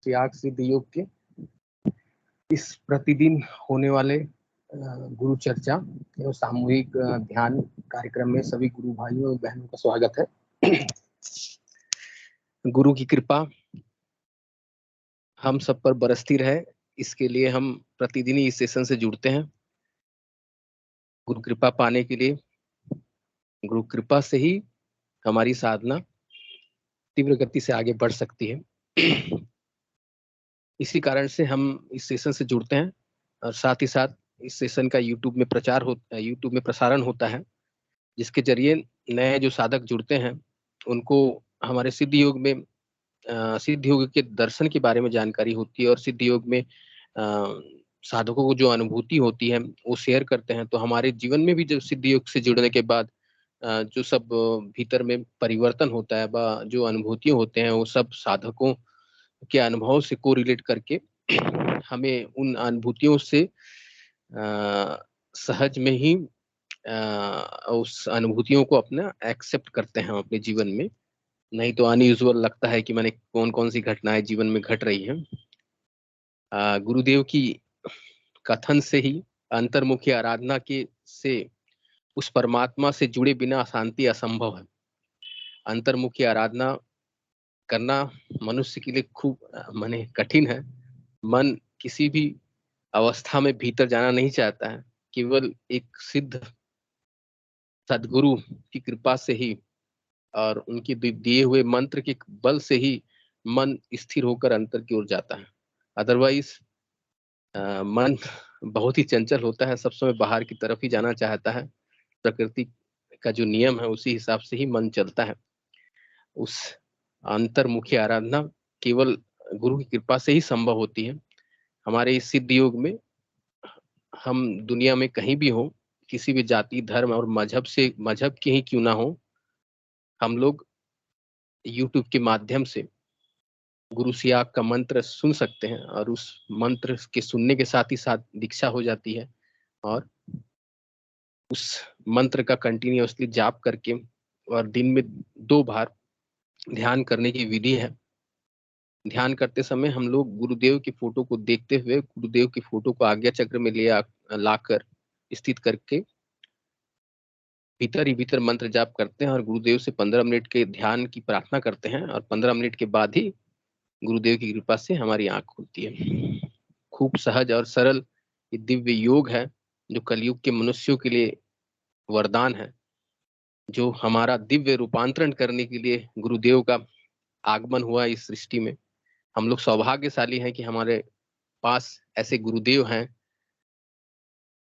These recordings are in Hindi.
त्याग सिद्ध योग के इस प्रतिदिन होने वाले गुरु चर्चा एवं सामूहिक ध्यान कार्यक्रम में सभी गुरु भाइयों और बहनों का स्वागत है। गुरु की कृपा हम सब पर बरसती रहे, इसके लिए हम प्रतिदिन इस सेशन से जुड़ते हैं। गुरु कृपा पाने के लिए, गुरु कृपा से ही हमारी साधना तीव्र गति से आगे बढ़ सकती है। इसी कारण से हम इस सेशन से जुड़ते हैं और साथ ही साथ इस सेशन का यूट्यूब में प्रसारण होता है, जिसके जरिए नए जो साधक जुड़ते हैं उनको हमारे सिद्ध योग में सिद्ध योग के दर्शन के बारे में जानकारी होती है और सिद्ध योग में साधकों को जो अनुभूति होती है वो शेयर करते हैं। तो हमारे जीवन में भी जब सिद्ध योग से जुड़ने के बाद जो सब भीतर में परिवर्तन होता है व जो अनुभूति होते हैं वो सब साधकों के अनुभव से कोरिलेट करके हमें उन अनुभूतियों से सहज में ही उस अनुभूतियों को अपना एक्सेप्ट करते हैं हम अपने जीवन में। नहीं तो अनयूजुअल लगता है कि मैंने कौन कौन सी घटनाएं जीवन में घट रही हैं। गुरुदेव की कथन से ही अंतर्मुखी आराधना के से उस परमात्मा से जुड़े बिना शांति असंभव है। अंतर्मुखी आराधना करना मनुष्य के लिए खूब माने कठिन है। मन किसी भी अवस्था में भीतर जाना नहीं चाहता है। केवल एक सिद्ध सदगुरु की कृपा से ही और उनके दिए हुए मंत्र के बल से ही मन स्थिर होकर अंतर की ओर जाता है। अदरवाइज मन बहुत ही चंचल होता है, सब समय बाहर की तरफ ही जाना चाहता है। प्रकृति का जो नियम है उसी हिसाब से ही मन चलता है। उस अंतर्मुखी आराधना केवल गुरु की कृपा से ही संभव होती है। हमारे इस सिद्ध योग में हम दुनिया में कहीं भी हो, किसी भी जाति धर्म और मजहब के ही क्यों ना हो, हम लोग यूट्यूब के माध्यम से गुरु सियाग का मंत्र सुन सकते हैं और उस मंत्र के सुनने के साथ ही साथ दीक्षा हो जाती है और उस मंत्र का कंटिन्यूअसली जाप करके और दिन में 2 बार ध्यान करने की विधि है। ध्यान करते समय हम लोग गुरुदेव की फोटो को देखते हुए गुरुदेव की फोटो को आज्ञा चक्र में लाकर स्थित करके भीतर ही भीतर मंत्र जाप करते हैं और गुरुदेव से 15 मिनट के ध्यान की प्रार्थना करते हैं और 15 मिनट के बाद ही गुरुदेव की कृपा से हमारी आंख खुलती है। खूब सहज और सरल ये दिव्य योग है जो कलयुग के मनुष्यों के लिए वरदान है, जो हमारा दिव्य रूपांतरण करने के लिए गुरुदेव का आगमन हुआ इस सृष्टि में। हम लोग सौभाग्यशाली हैं कि हमारे पास ऐसे गुरुदेव हैं।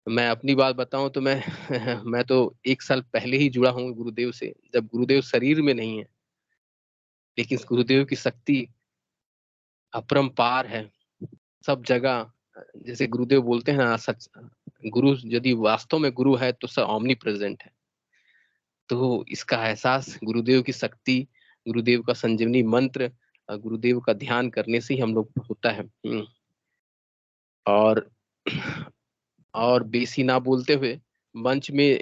मैं अपनी बात बताऊं तो मैं तो 1 साल पहले ही जुड़ा हूं गुरुदेव से, जब गुरुदेव शरीर में नहीं है, लेकिन इस गुरुदेव की शक्ति अपरंपार है सब जगह। जैसे गुरुदेव बोलते हैं ना, सच गुरु यदि वास्तव में गुरु है तो सब ऑमनी प्रेजेंट है। तो इसका एहसास गुरुदेव की शक्ति, गुरुदेव का संजीवनी मंत्र, गुरुदेव का ध्यान करने से ही हम लोग होता है। और बेसी ना बोलते हुए मंच में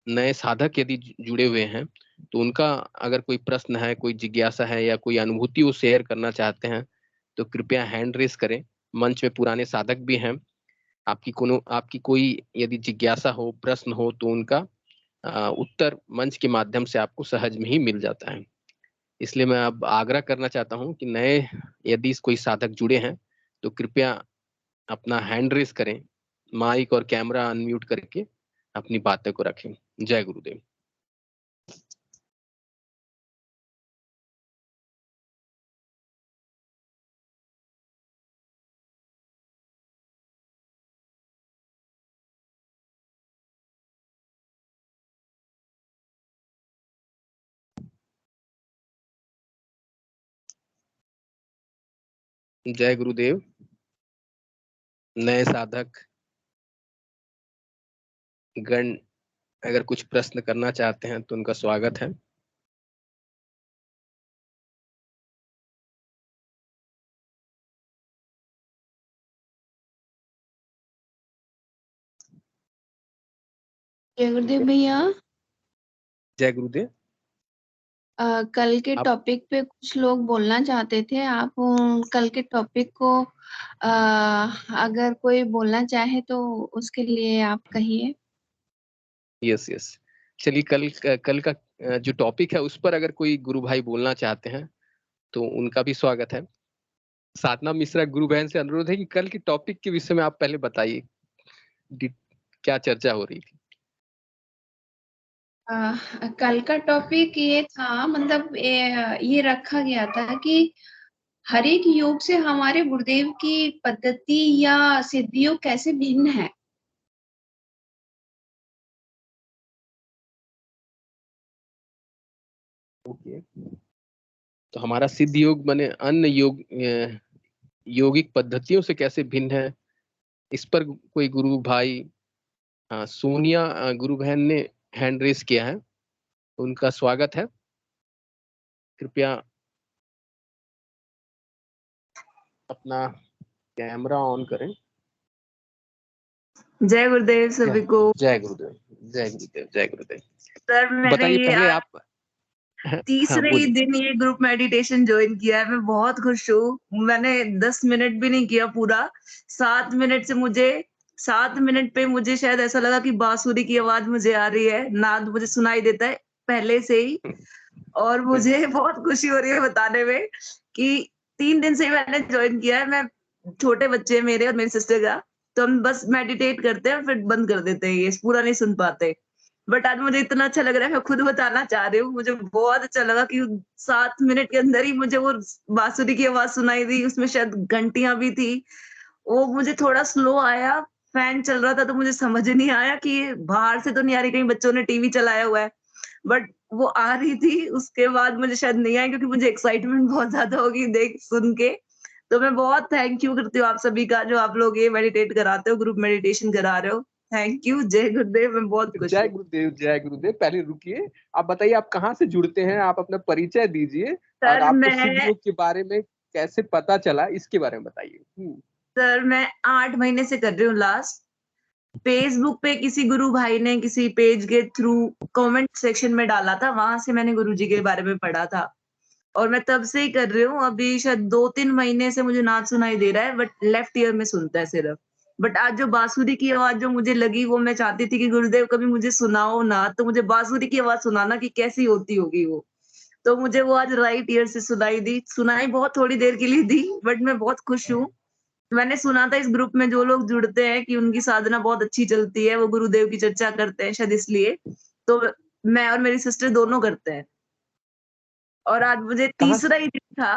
नए साधक यदि जुड़े हुए हैं तो उनका अगर कोई प्रश्न है, कोई जिज्ञासा है या कोई अनुभूति वो शेयर करना चाहते हैं तो कृपया हैंड रेस करें। मंच में पुराने साधक भी हैं। आपकी कोई यदि जिज्ञासा हो, प्रश्न हो तो उनका उत्तर मंच के माध्यम से आपको सहज में ही मिल जाता है। इसलिए मैं अब आग्रह करना चाहता हूं कि नए यदि कोई साधक जुड़े हैं तो कृपया अपना हैंड रेस करें, माइक और कैमरा अनम्यूट करके अपनी बातें को रखें। जय गुरुदेव। जय गुरुदेव। नए साधक गण अगर कुछ प्रश्न करना चाहते हैं तो उनका स्वागत है। जय गुरुदेव भैया। जय गुरुदेव। कल के आप टॉपिक पे कुछ लोग बोलना चाहते थे। आप कल के टॉपिक को अगर कोई बोलना चाहे तो उसके लिए आप कहिए। यस यस, चलिए कल का जो टॉपिक है उस पर अगर कोई गुरु भाई बोलना चाहते हैं तो उनका भी स्वागत है। साधना मिश्रा गुरु बहन से अनुरोध है कि कल के टॉपिक के विषय में आप पहले बताइए, क्या चर्चा हो रही थी। कल का टॉपिक ये था, मतलब ये रखा गया था कि हर एक योग से हमारे गुरुदेव की पद्धति या सिद्धियों कैसे भिन्न है। ओके, तो हमारा सिद्ध योग माने अन्य योग यौगिक पद्धतियों से कैसे भिन्न है, इस पर कोई गुरु भाई, सोनिया गुरु बहन ने हैंड रेस किया है, उनका स्वागत है। कृपया अपना कैमरा ऑन करें। जय गुरुदेव सभी को। जय गुरुदेव, जय गुरुदेव, जय गुरुदेव। सर मैंने बताइए ये पहले आज आप। हाँ तीसरे ही बोलिए। दिन ये ग्रुप मेडिटेशन ज्वाइन किया है। मैं बहुत खुश हूँ। मैंने 10 मिनट भी नहीं किया पूरा। 7 मिनट से मुझे 7 मिनट पे मुझे शायद ऐसा लगा कि बांसुरी की आवाज मुझे आ रही है, नाद मुझे सुनाई देता है पहले से ही। और मुझे बहुत खुशी हो रही है बताने में कि 3 दिन से ही मैंने ज्वाइन किया है। मैं छोटे बच्चे हैं मेरे और मेरी सिस्टर का, तो हम बस मेडिटेट करते हैं फिर बंद कर देते हैं, ये पूरा नहीं सुन पाते। बट आज मुझे इतना अच्छा लग रहा है, मैं खुद बताना चाह रही हूँ। मुझे बहुत अच्छा लगा कि 7 मिनट के अंदर ही मुझे वो बांसुरी की आवाज सुनाई दी, उसमें शायद घंटियां भी थी। वो मुझे थोड़ा स्लो आया, फैन चल रहा था तो मुझे समझ नहीं आया कि ये बाहर से तो नहीं आ रही, कहीं बच्चों ने टीवी चलाया हुआ है। बट वो आ रही थी, उसके बाद मुझे शायद नहीं आई क्योंकि मुझे एक्साइटमेंट बहुत ज्यादा होगी देख सुन के। तो मैं बहुत थैंक यू करती हूँ आप सभी का, जो आप लोग ये मेडिटेट कराते हो, ग्रुप मेडिटेशन करा रहे हो। Thank you. जय गुरुदेव। मैं बहुत खुश जय हूँ। गुरुदेव, जय गुरुदेव। पहले रुकिए, आप बताइए आप कहाँ से जुड़ते हैं, आप अपना परिचय दीजिए और सर आपको सिद्ध मैं योग के बारे में कैसे पता चला, इसके बारे में बताइए। सर मैं 8 महीने से कर रही हूँ लास्ट। फेसबुक पे किसी गुरु भाई ने किसी पेज के थ्रू कमेंट सेक्शन में डाला था, वहां से मैंने गुरुजी के बारे में पढ़ा था और मैं तब से ही कर रही हूँ। अभी शायद 2-3 महीने से मुझे नाद सुनाई दे रहा है, बट लेफ्ट ईयर में सुनता है सिर्फ। बट आज जो बांसुरी की आवाज जो मुझे लगी, वो मैं चाहती थी कि गुरुदेव कभी मुझे सुनाओ ना, तो मुझे बांसुरी की आवाज सुनाना कि कैसी होती होगी वो। तो मुझे वो आज राइट ईयर से सुनाई दी। सुनाई बहुत थोड़ी देर के लिए दी, बट मैं बहुत खुश हूँ। मैंने सुना था इस ग्रुप में जो लोग जुड़ते हैं कि उनकी साधना बहुत अच्छी चलती है, वो गुरुदेव की चर्चा करते हैं शायद इसलिए। तो मैं और मेरी सिस्टर दोनों करते हैं। और आज मुझे कहाँ तीसरा ही दिन था।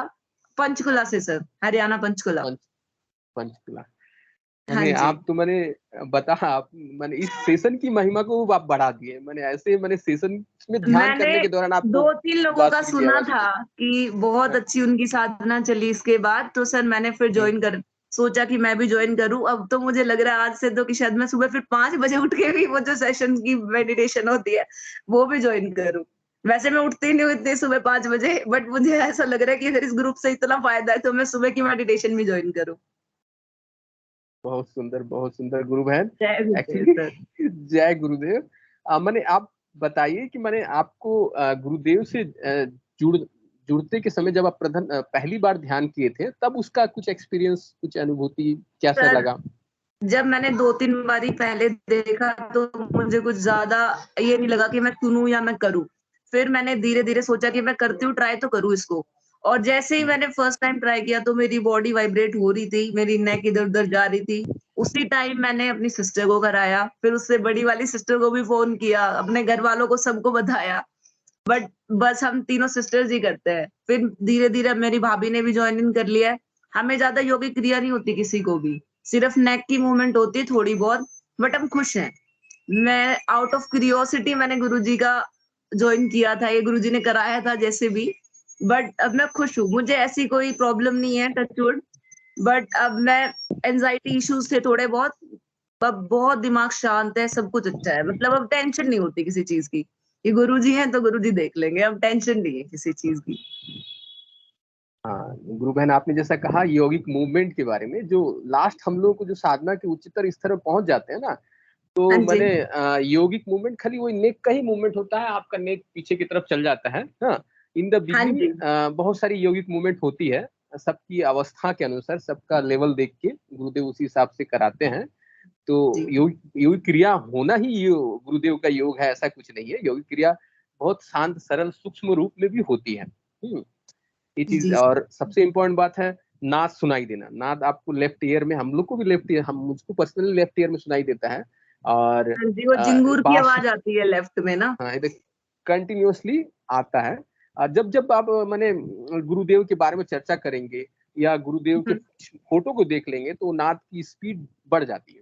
पंचकुला से सर, हरियाणा पंचकुला। पंच पंचकुला। हाँ मैंने जी। आप तो मैंने बता आप मैंने इस सेशन की महिमा को आप बढ़ा दिए। मैंने ऐसे मैंने सेशन में ध्यान मैंने करने के दौरान आपको 2-3 लोगों का बांसुरी की सुना आवाज था सुनी। कि बहुत हाँ, अच्छी उनकी साधना चली इसके बाद, तो सर मैंने फिर ज्वाइन कर सोचा कि मैं भी ज्वाइन करूं। अब तो मुझे लग रहा है आज से तो कि शायद मैं सुबह फिर 5 बजे उठ के भी वो जो सेशन की मेडिटेशन होती है वो भी ज्वाइन करूं। वैसे मैं उठती नहीं हूँ इतनी सुबह 5 बजे, बट मुझे ऐसा लग रहा है कि अगर इस ग्रुप से इतना फायदा है तो मैं सुबह की मेडिटेशन भी ज्वाइन करूं। बहुत सुंदर गुरु बहन। जय गुरुदेव एक्चुअली सर। जय गुरुदेव। मैंने आप बताइए कि मैंने आपको गुरुदेव से जुड़ जुड़ते के समय जब आप पहली बार ध्यान किए थे, तब उसका कुछ एक्सपीरियंस, कुछ अनुभूति कैसा सर लगा। जब मैंने 2-3 बारी पहले देखा तो मुझे कुछ ज्यादा ये नहीं लगा कि मैं सुनूं या मैं करूं। फिर मैंने धीरे धीरे सोचा कि मैं करती हूँ, ट्राई तो करूँ इसको। और जैसे ही मैंने फर्स्ट टाइम ट्राई किया तो मेरी बॉडी वाइब्रेट हो रही थी, मेरी नेक इधर उधर जा रही थी। उसी टाइम मैंने अपनी सिस्टर को कराया, फिर उससे बड़ी वाली सिस्टर को भी फोन किया, अपने घर वालों को सबको बताया। बट बस हम तीनों सिस्टर्स ही करते हैं। फिर धीरे धीरे मेरी भाभी ने भी ज्वाइन इन कर लिया है। हमें ज्यादा यौगिक क्रिया नहीं होती किसी को भी, सिर्फ नेक की मूवमेंट होती है थोड़ी बहुत। बट हम खुश हैं। मैं आउट ऑफ क्यूरियोसिटी मैंने गुरुजी का ज्वाइन किया था, ये गुरुजी ने कराया था जैसे भी। बट अब मैं खुश हूँ, मुझे ऐसी कोई प्रॉब्लम नहीं है, टचवुड। बट अब मैं एंजाइटी इश्यूज थे थोड़े बहुत, अब बहुत दिमाग शांत है, सब कुछ अच्छा है। मतलब अब टेंशन नहीं होती किसी चीज की। ये गुरुजी हैं तो गुरुजी देख लेंगे, अब टेंशन नहीं है किसी चीज की। हाँ गुरु बहन, आपने जैसा कहा यौगिक मूवमेंट के बारे में, जो लास्ट हम लोग को जो साधना के उच्चतर स्तर पर पहुंच जाते हैं ना, तो हाँ जी। मैंने यौगिक मूवमेंट खाली वही नेक का ही मूवमेंट होता है, आपका नेक पीछे की तरफ चल जाता है। हाँ, इन द हाँ बिगिनिंग जी। बहुत सारी यौगिक मूवमेंट होती है, सबकी अवस्था के अनुसार, सबका लेवल देख के गुरुदेव उसी हिसाब से कराते हैं। तो जी। योग क्रिया होना ही गुरुदेव का योग है, ऐसा कुछ नहीं है। योग क्रिया बहुत शांत, सरल, सूक्ष्म रूप में भी होती है। ये चीज। जी और सबसे इम्पोर्टेंट बात है नाद सुनाई देना। नाद आपको लेफ्ट ईयर में, हम लोग को भी लेफ्ट ईयर, हम मुझको पर्सनली लेफ्ट ईयर में सुनाई देता है। और हाँ जी, वो झिंगूर की बास आवाज आती है लेफ्ट में ना। हाँ, इधर कंटिन्यूअसली आता है। और जब जब आप माने गुरुदेव के बारे में चर्चा करेंगे या गुरुदेव के फोटो को देख लेंगे तो नाद की स्पीड बढ़ जाती है।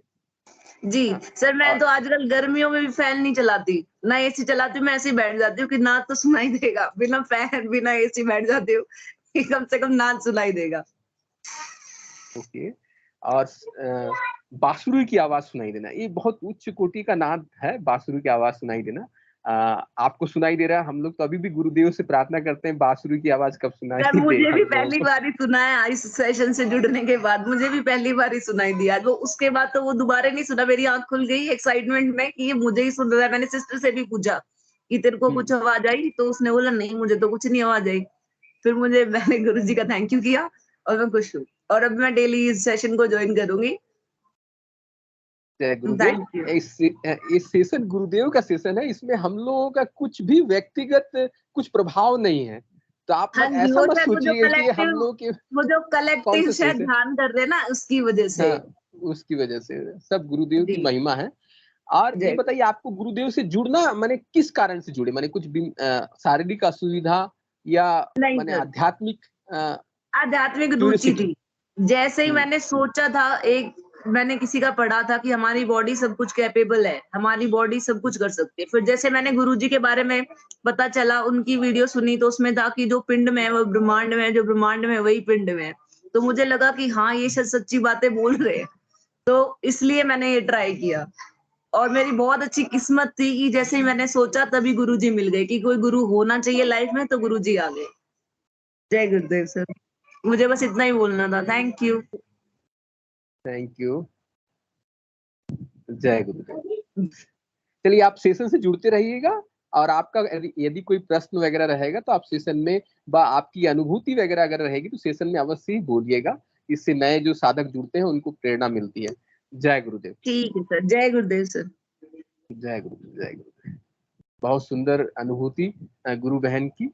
जी हाँ, सर, मैं और तो आजकल गर्मियों में भी फैन नहीं चलाती, ना एसी चलाती हूँ, मैं ऐसे ही बैठ जाती हूँ कि नाद तो सुनाई देगा, बिना फैन बिना एसी बैठ जाती हूँ कि कम से कम नाद सुनाई देगा। ओके। और बांसुरी की आवाज सुनाई देना, ये बहुत उच्च कोटि का नाद है, बांसुरी की आवाज सुनाई देना। आपको सुनाई दे रहा है, हम लोग तो अभी भी गुरुदेव से प्रार्थना करते हैं बांसुरी की आवाज कब सुनाई सर दे मुझे भी हम लोगों पहली को। बार ही सुना है, इस सेशन से जुड़ने के बाद मुझे भी पहली बार ही सुनाई दिया। वो उसके बाद तो वो दोबारा नहीं सुना, मेरी आंख खुल गई एक्साइटमेंट में कि ये मुझे ही सुन रहा है। मैंने सिस्टर से भी पूछा कि तेरे को कुछ आवाज आई, तो उसने बोला नहीं मुझे तो कुछ नहीं आवाज आई। फिर मैंने गुरु जी का थैंक यू किया और मैं खुश हूँ, और अब मैं डेली इस सेशन को ज्वाइन करूंगी। जय गुरुदेव। Thank you. इस सेशन गुरुदेव का सेशन है, इसमें हम लोगों का कुछ भी व्यक्तिगत कुछ प्रभाव नहीं है। तो आप हाँ मत जी, ऐसा वो मत शायद सोचिए कि ये हम लोग के वो जो कौन कलेक्टिव से शायद सेशन। ध्यान कर रहे हैं ना, उसकी वजह से। हाँ, उसकी वजह से सब गुरुदेव जी की महिमा है। और ये जय गुरु। बताइए आपको गुरुदेव से जुड़ना माने किस कारण से जुड़े, माने कुछ शारीरिक असुविधा या नहीं माने सर, आध्यात्मिक आध्यात्मिक रुचि क्यूरियोसिटी। थी। जैसे ही हम्म मैंने सोचा था, मैंने किसी का पढ़ा था कि हमारी बॉडी सब कुछ कैपेबल है, हमारी बॉडी सब कुछ कर सकती है। फिर जैसे मैंने गुरुजी के बारे में पता चला, उनकी वीडियो सुनी, तो उसमें था कि जो पिंड में है वो ब्रह्मांड में है, जो ब्रह्मांड में है वही पिंड में है। तो मुझे लगा कि हाँ ये सच्ची बातें बोल रहे हैं, तो इसलिए मैंने ये ट्राई किया। और मेरी बहुत अच्छी किस्मत थी कि जैसे ही मैंने सोचा तभी गुरुजी मिल गए, कि कोई गुरु होना चाहिए लाइफ में, तो गुरुजी आ गए। जय गुरुदेव सर। मुझे बस इतना ही बोलना था। Thank you. Thank you. जय गुरुदेव। चलिए आप सेशन से जुड़ते रहिएगा, और आपका यदि कोई प्रश्न वगैरह रहेगा तो आप सेशन में आपकी अनुभूति वगैरह अगर रहेगी तो सेशन में अवश्य ही बोलिएगा। इससे नए जो साधक जुड़ते हैं उनको प्रेरणा मिलती है। जय गुरुदेव। ठीक है सर। जय गुरुदेव सर। जय गुरुदेव। जय गुरुदेव। बहुत सुंदर अनुभूति गुरु बहन की।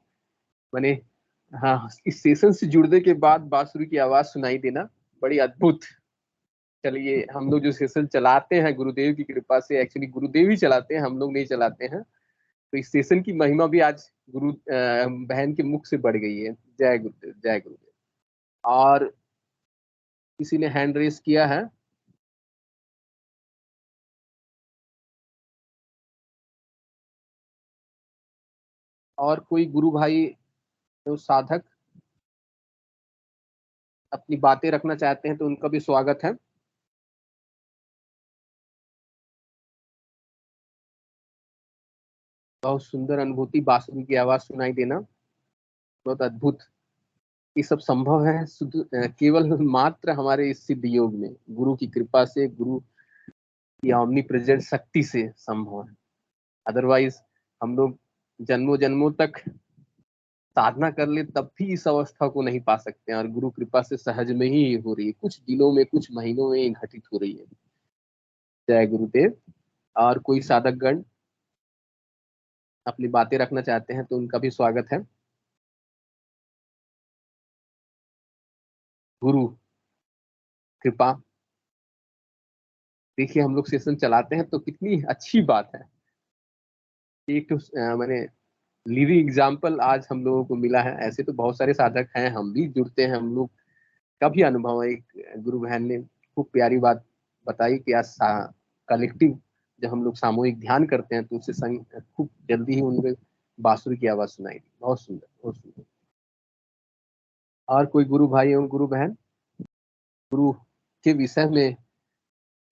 मैंने हाँ, इस सेशन से जुड़ने के बाद बांसुरी की आवाज सुनाई देना बड़ी अद्भुत। चलिए हम लोग जो सेशन चलाते हैं गुरुदेव की कृपा से, एक्चुअली गुरुदेव ही चलाते हैं, हम लोग नहीं चलाते हैं। तो इस सेशन की महिमा भी आज गुरु बहन के मुख से बढ़ गई है। जय गुरुदेव। जय गुरुदेव। और किसी ने हैंड रेस किया है। और कोई गुरु भाई जो साधक अपनी बातें रखना चाहते हैं तो उनका भी स्वागत है। बहुत सुंदर अनुभूति, बांसुरी की आवाज सुनाई देना बहुत अद्भुत। ये सब संभव है केवल मात्र हमारे इस सिद्ध योग में, गुरु की कृपा से, गुरु की ओमनी प्रेजेंट शक्ति से संभव है। अदरवाइज हम लोग जन्मों जन्मों तक साधना कर ले तब भी इस अवस्था को नहीं पा सकते हैं, और गुरु कृपा से सहज में ही हो रही है, कुछ दिनों में, कुछ महीनों में घटित हो रही है। जय गुरुदेव। और कोई साधक गण अपनी बातें रखना चाहते हैं तो उनका भी स्वागत है। गुरु कृपा। देखिए हम लोग सेशन चलाते हैं तो कितनी अच्छी बात है। एक तो मैंने लिविंग एग्जाम्पल आज हम लोगों को मिला है। ऐसे तो बहुत सारे साधक हैं, हम भी जुड़ते हैं, हम लोग का भी अनुभव है। एक गुरु बहन ने खूब प्यारी बात बताई कि आज कलेक्टिव जब हम लोग सामूहिक ध्यान करते हैं तो उससे खूब जल्दी ही उनके बांसुरी की आवाज सुनाई दी। बहुत सुंदर, बहुत सुंदर। और कोई गुरु भाई एवं गुरु बहन गुरु के विषय में,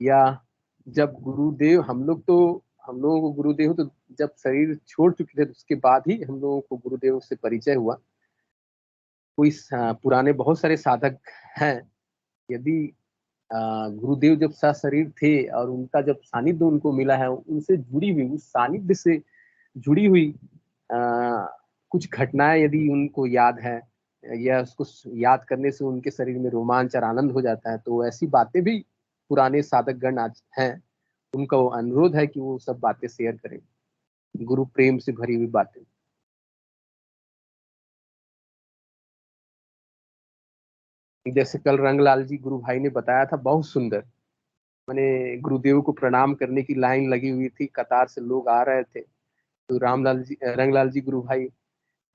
या जब गुरुदेव, हम लोगों को गुरुदेव तो जब शरीर छोड़ चुके थे तो उसके बाद ही हम लोगों को गुरुदेव से परिचय हुआ। कोई पुराने बहुत सारे साधक हैं, यदि गुरुदेव जब शरीर थे और उनका जब सानिध्य उनको मिला है, उनसे जुड़ी हुई, उस सानिध्य से जुड़ी हुई कुछ घटनाएं यदि उनको याद है या उसको याद करने से उनके शरीर में रोमांच और आनंद हो जाता है, तो ऐसी बातें भी पुराने साधक गण आज हैं, उनका वो अनुरोध है कि वो सब बातें शेयर करें, गुरु प्रेम से भरी हुई बातें। जैसे कल रंगलाल जी गुरु भाई ने बताया था, बहुत सुंदर। मैंने गुरुदेव को प्रणाम करने की लाइन लगी हुई थी, कतार से लोग आ रहे थे, तो रंगलाल जी गुरु भाई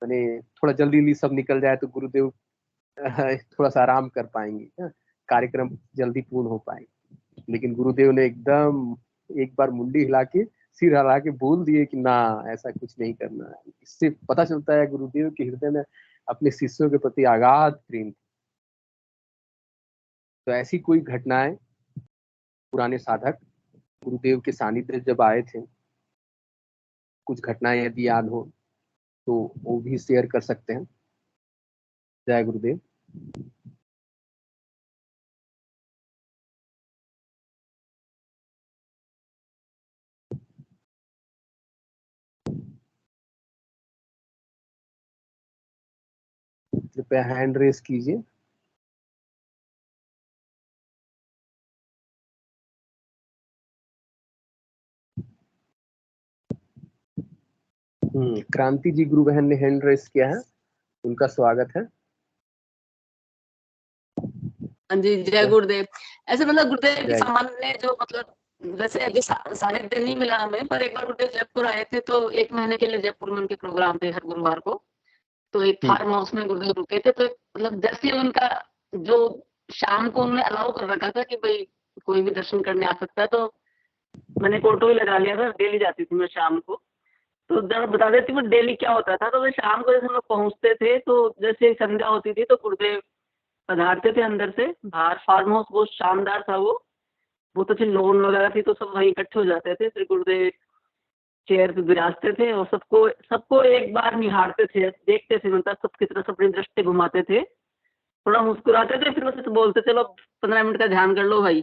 मैंने थोड़ा जल्दी जल्दी सब निकल जाए तो गुरुदेव थोड़ा सा आराम कर पाएंगे, कार्यक्रम जल्दी पूर्ण हो पाएंगे। लेकिन गुरुदेव ने एकदम एक बार मुंडी हिला के, सिर हिला के बोल दिए कि ना, ऐसा कुछ नहीं करना है। इससे पता चलता है गुरुदेव के हृदय में अपने शिष्यों के प्रति अगाध प्रेम। तो ऐसी कोई घटनाएं पुराने साधक गुरुदेव के सानिध्य जब आए थे, कुछ घटनाएं यदि याद हो तो वो भी शेयर कर सकते हैं। जय गुरुदेव। कृपया हैंड रेस कीजिए। क्रांति जी गुरु बहन ने हैंड रेस किया है, उनका स्वागत है। हाँ जी, जय गुरुदेव। ऐसे मतलब गुरुदेव के जय। सामान्य जो मतलब वैसे अभी सानिध्य नहीं मिला हमें, पर एक बार गुरुदेव जयपुर आए थे तो 1 महीने के लिए जयपुर में उनके प्रोग्राम थे हर गुरुवार को। तो एक फार्म हाउस में गुरुदेव रुके थे, तो मतलब जैसे उनका जो शाम को उन्होंने अलाउ कर रखा था कि भाई कोई भी दर्शन करने आ सकता है, तो मैंने एक ऑटो ही लगा लिया था, डेली जाती थी मैं शाम को। तो जरा बता देती हूँ डेली क्या होता था। तो मैं शाम को जैसे हम लोग पहुंचते थे तो जैसे संध्या होती थी तो गुरुदेव पधारते थे अंदर से बाहर। फार्म हाउस बहुत शानदार था, वो बहुत अच्छी लॉन वगैरह थी, तो सब वहीं इकट्ठे हो जाते थे। फिर गुरुदेव चेयर पे विराजते थे और सबको सबको एक बार निहारते थे, देखते थे, मतलब सबकी तरफ अपनी दृष्टि घुमाते थे, थोड़ा मुस्कुराते थे, फिर बस बोलते चलो 15 मिनट का ध्यान कर लो भाई।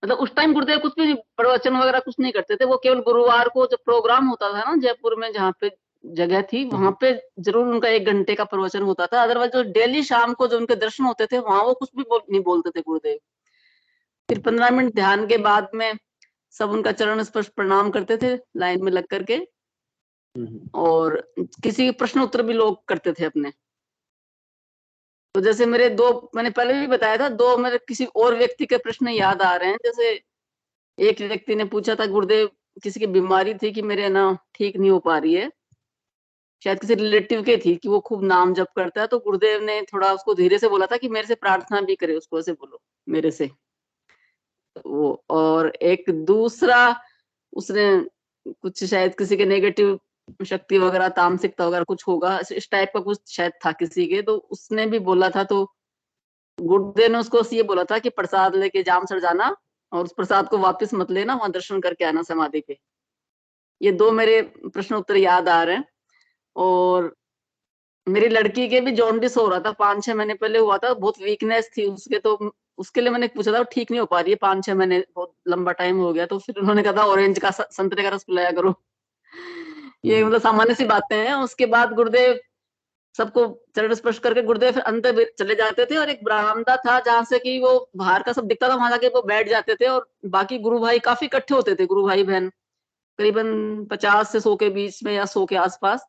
मतलब उस टाइम गुरुदेव कुछ भी प्रवचन वगैरह कुछ नहीं करते थे, वो केवल गुरुवार को जब प्रोग्राम होता था ना जयपुर में, जहाँ पे जगह थी वहां पे जरूर उनका 1 घंटे का प्रवचन होता था। अदरवाइज जो डेली शाम को जो उनके दर्शन होते थे वहां वो कुछ भी नहीं बोलते थे गुरुदेव। फिर 15 मिनट ध्यान के बाद में सब उनका चरण स्पर्श प्रणाम करते थे लाइन में लग करके, और किसी प्रश्न उत्तर भी लोग करते थे अपने। तो जैसे मेरे 2, मैंने पहले भी बताया था, 2 मेरे किसी और व्यक्ति के प्रश्न याद आ रहे हैं। जैसे एक व्यक्ति ने पूछा था गुरुदेव, किसी की बीमारी थी कि मेरे ना ठीक नहीं हो पा रही है, शायद किसी रिलेटिव के थी कि वो खूब नाम जप करता है, तो गुरुदेव ने थोड़ा उसको धीरे से बोला था कि मेरे से प्रार्थना भी करे, उसको ऐसे बोलो मेरे से। वो और एक दूसरा, उसने कुछ शायद किसी के नेगेटिव शक्ति वगैरह, तामसिकता वगैरह कुछ होगा, इस टाइप का कुछ शायद था किसी के, तो उसने भी बोला था। तो गुरुदेव ने उसको ये बोला था कि प्रसाद लेके जामसर जाना और उस प्रसाद को वापस मत लेना, वहां दर्शन करके आना समाधि पे। ये 2 मेरे प्रश्न उत्तर याद आ रहे हैं। और मेरी लड़की के भी जॉन्डिस हो रहा था, 5-6 महीने पहले हुआ था, बहुत वीकनेस थी उसके, तो उसके लिए मैंने पूछा था, ठीक नहीं हो पा रही है 5-6 महीने, बहुत लंबा टाइम हो गया। तो फिर उन्होंने कहा था ऑरेंज का संतरे का रस पिलाया करो। ये मतलब सामान्य सी बातें हैं। उसके बाद गुरुदेव सबको चरण स्पर्श करके गुरुदेव फिर अंदर चले जाते थे, और एक बरामदा था जहां से कि वो बाहर का सब दिखता था, वहां जाके वो बैठ जाते थे, और बाकी गुरु भाई काफी इकट्ठे होते थे, गुरु भाई बहन करीबन 50 से 100 के बीच में या 100 के आसपास।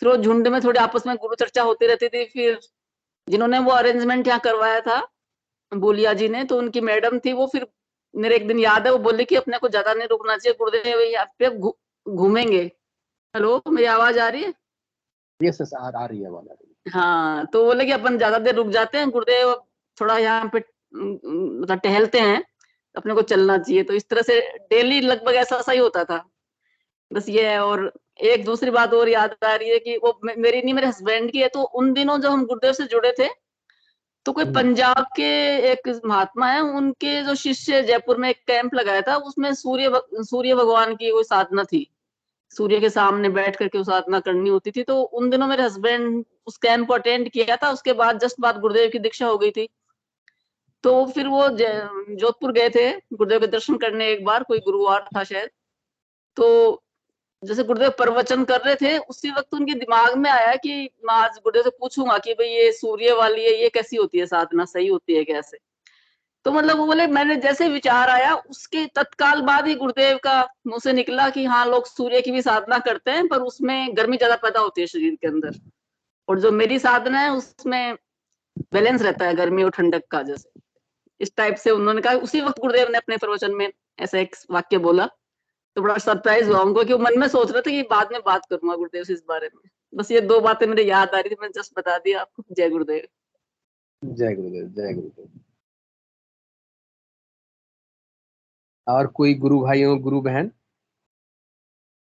फिर वो झुंड में थोड़ी आपस में गुरु चर्चा होती रहती थी। फिर जिन्होंने वो अरेंजमेंट यहाँ करवाया था बोलिया जी ने, तो उनकी मैडम थी वो, फिर मेरे एक दिन याद है वो बोली कि अपने को ज्यादा नहीं रुकना चाहिए, गुरुदेव यहाँ पे घूमेंगे। हेलो, मेरी आवाज आ रही है? यस यस, आ रही है आवाज, आ रही है। हाँ, तो बोले कि अपन ज्यादा देर रुक जाते हैं गुरुदेव, थोड़ा यहाँ पे मतलब टहलते हैं, अपने को चलना चाहिए। तो इस तरह से डेली लगभग ऐसा सा ही होता था, बस ये है। और एक दूसरी बात और याद आ रही है कि वो मेरी नहीं, मेरे हस्बैंड की है। तो उन दिनों जब हम गुरुदेव से जुड़े थे, तो कोई पंजाब के एक महात्मा है, उनके जो शिष्य जयपुर में एक कैंप लगाया था, उसमें सूर्य भगवान की कोई साधना थी, सूर्य के सामने बैठ करके साधना करनी होती थी। तो उन दिनों मेरे हस्बैंड उस कैंप को अटेंड किया था, उसके बाद जस्ट बाद गुरुदेव की दीक्षा हो गई थी। तो फिर वो जोधपुर गए थे गुरुदेव के दर्शन करने, एक बार कोई गुरुवार था शायद। तो जैसे गुरुदेव प्रवचन कर रहे थे, उसी वक्त उनके दिमाग में आया कि मैं आज गुरुदेव से पूछूंगा कि भाई ये सूर्य वाली है, ये कैसी होती है साधना, सही होती है कैसे? तो मतलब वो बोले, मैंने जैसे विचार आया उसके तत्काल बाद ही गुरुदेव का मुंह से निकला कि हाँ, लोग सूर्य की भी साधना करते हैं, पर उसमें गर्मी ज्यादा पैदा होती है शरीर के अंदर, और जो मेरी साधना है उसमें बैलेंस रहता है गर्मी और ठंडक का। जैसे इस टाइप से उन्होंने कहा। उसी वक्त गुरुदेव ने अपने प्रवचन में ऐसा एक वाक्य बोला, तो बड़ा सरप्राइज हुआ उनको, कि वो मन में सोच रहे थे कि बाद में बात करूंगा गुरुदेव से इस बारे में। बस ये 2 बातें मेरे याद आ रही थी, मैंने जस्ट बता दिया आपको। जय गुरुदेव। जय गुरुदेव, जय गुरुदेव। और कोई गुरु भाई हो, गुरु बहन,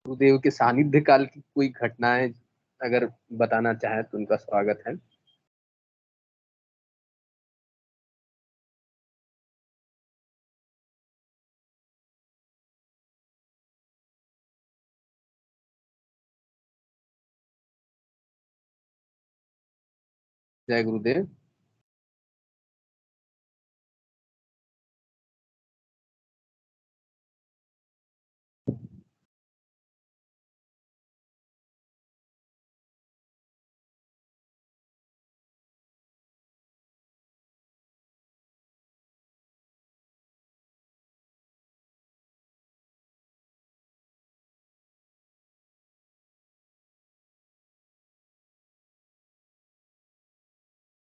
गुरुदेव के सानिध्य काल की कोई घटनाएं अगर बताना चाहे तो उनका स्वागत है। जय गुरुदेव।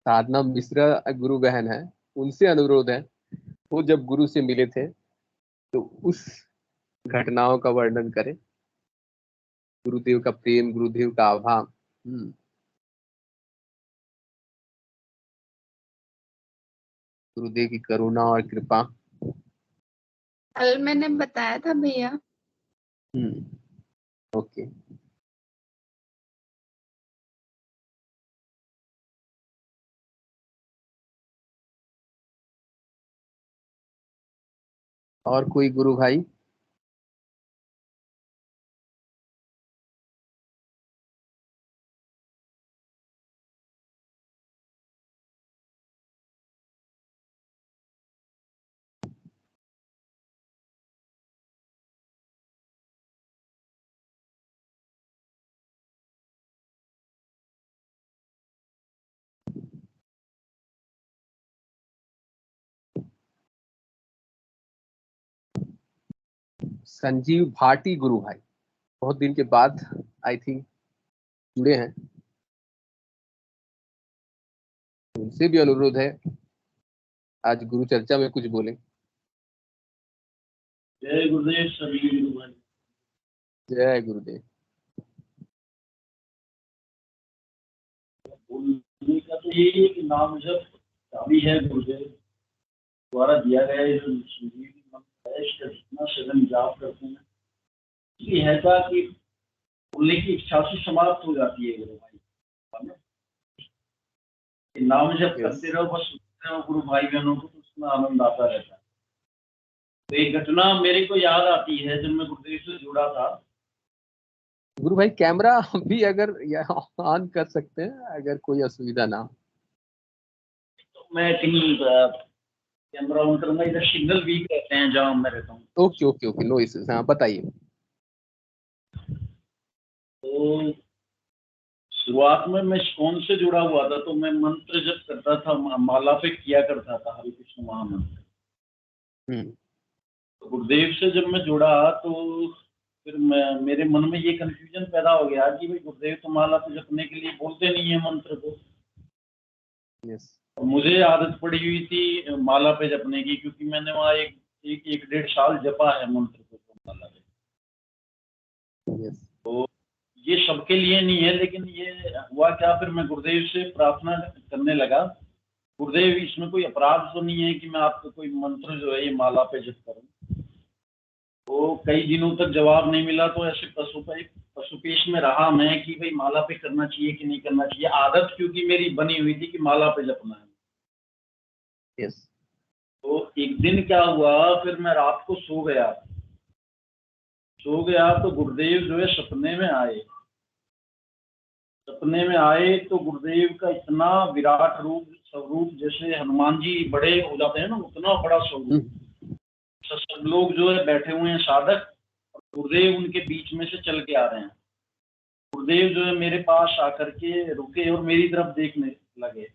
साधना मिश्रा गुरु बहन है, उनसे अनुरोध है, वो जब गुरु से मिले थे तो उस घटनाओं का वर्णन करें। गुरुदेव का प्रेम, गुरुदेव का आभार। गुरुदेव की करुणा और कृपा। कल मैंने बताया था भैया। ओके। और कोई गुरु भाई? संजीव भाटी गुरु भाई बहुत दिन के बाद आई थिंक जुड़े हैं, उनसे भी अनुरोध है आज गुरु चर्चा में कुछ बोले। जय गुरुदेव सभी गुरु भाई। जय गुरुदेव। बोलने का तो यही है कि नाम जब चाबी है गुरुदेव द्वारा दिया गया है, जो संजीवनी मंत्र है, इसका जितना सघन जाप करते हैं, इसलिए है था कि बोलने की इच्छा से समाप्त हो जाती है गुरु भाई। नाम जब करते रहो, बस सुनते रहो गुरु भाई बहनों को, तो उसमें आनंद आता रहता है। तो एक घटना मेरे को याद आती है, जब मैं गुरुदेव से जुड़ा था। गुरु भाई कैमरा भी अगर ऑन कर सकते हैं, अगर कोई असुविधा ना हो। तो मैं कहीं कैमरा ऑन करूंगा, इधर सिग्नल वीक रहते हैं जहाँ मैं रहता हूँ। Okay okay okay, no issues. हाँ बताइए। तो शुरुआत में मैं इस्कॉन से जुड़ा हुआ था, तो मैं मंत्र जब करता था, माला पे किया करता था हरे कृष्ण महामंत्र। तो गुरुदेव से जब मैं जुड़ा तो फिर मेरे मन में ये कंफ्यूजन पैदा हो गया कि भाई गुरुदेव तो माला पे जपने के लिए बोलते नहीं है मंत्र को। यस। मुझे आदत पड़ी हुई थी माला पे जपने की, क्योंकि मैंने वहाँ एक 1.5 साल जपा है मंत्र को माला पे। यस। तो ये सबके लिए नहीं है, लेकिन ये हुआ क्या, फिर मैं गुरुदेव से प्रार्थना करने लगा, गुरुदेव इसमें कोई अपराध तो नहीं है कि मैं आपको कोई मंत्र जो है ये माला पे जप करूं। तो कई दिनों तक जवाब नहीं मिला, तो ऐसे पशुपेश में रहा मैं कि भाई माला पे करना चाहिए कि नहीं करना चाहिए। आदत क्योंकि मेरी बनी हुई थी कि माला पे जपना है। यस। तो एक दिन क्या हुआ, फिर मैं रात को सो गया तो गुरुदेव जो है सपने में आए। सपने में आए तो गुरुदेव का इतना विराट स्वरूप, जैसे हनुमान जी बड़े हो जाते हैं ना, उतना बड़ा स्वरूप। सब लोग जो है बैठे हुए हैं साधक, गुरुदेव उनके बीच में से चल के आ रहे हैं। गुरुदेव जो है मेरे पास आकर के रुके और मेरी तरफ देखने लगे।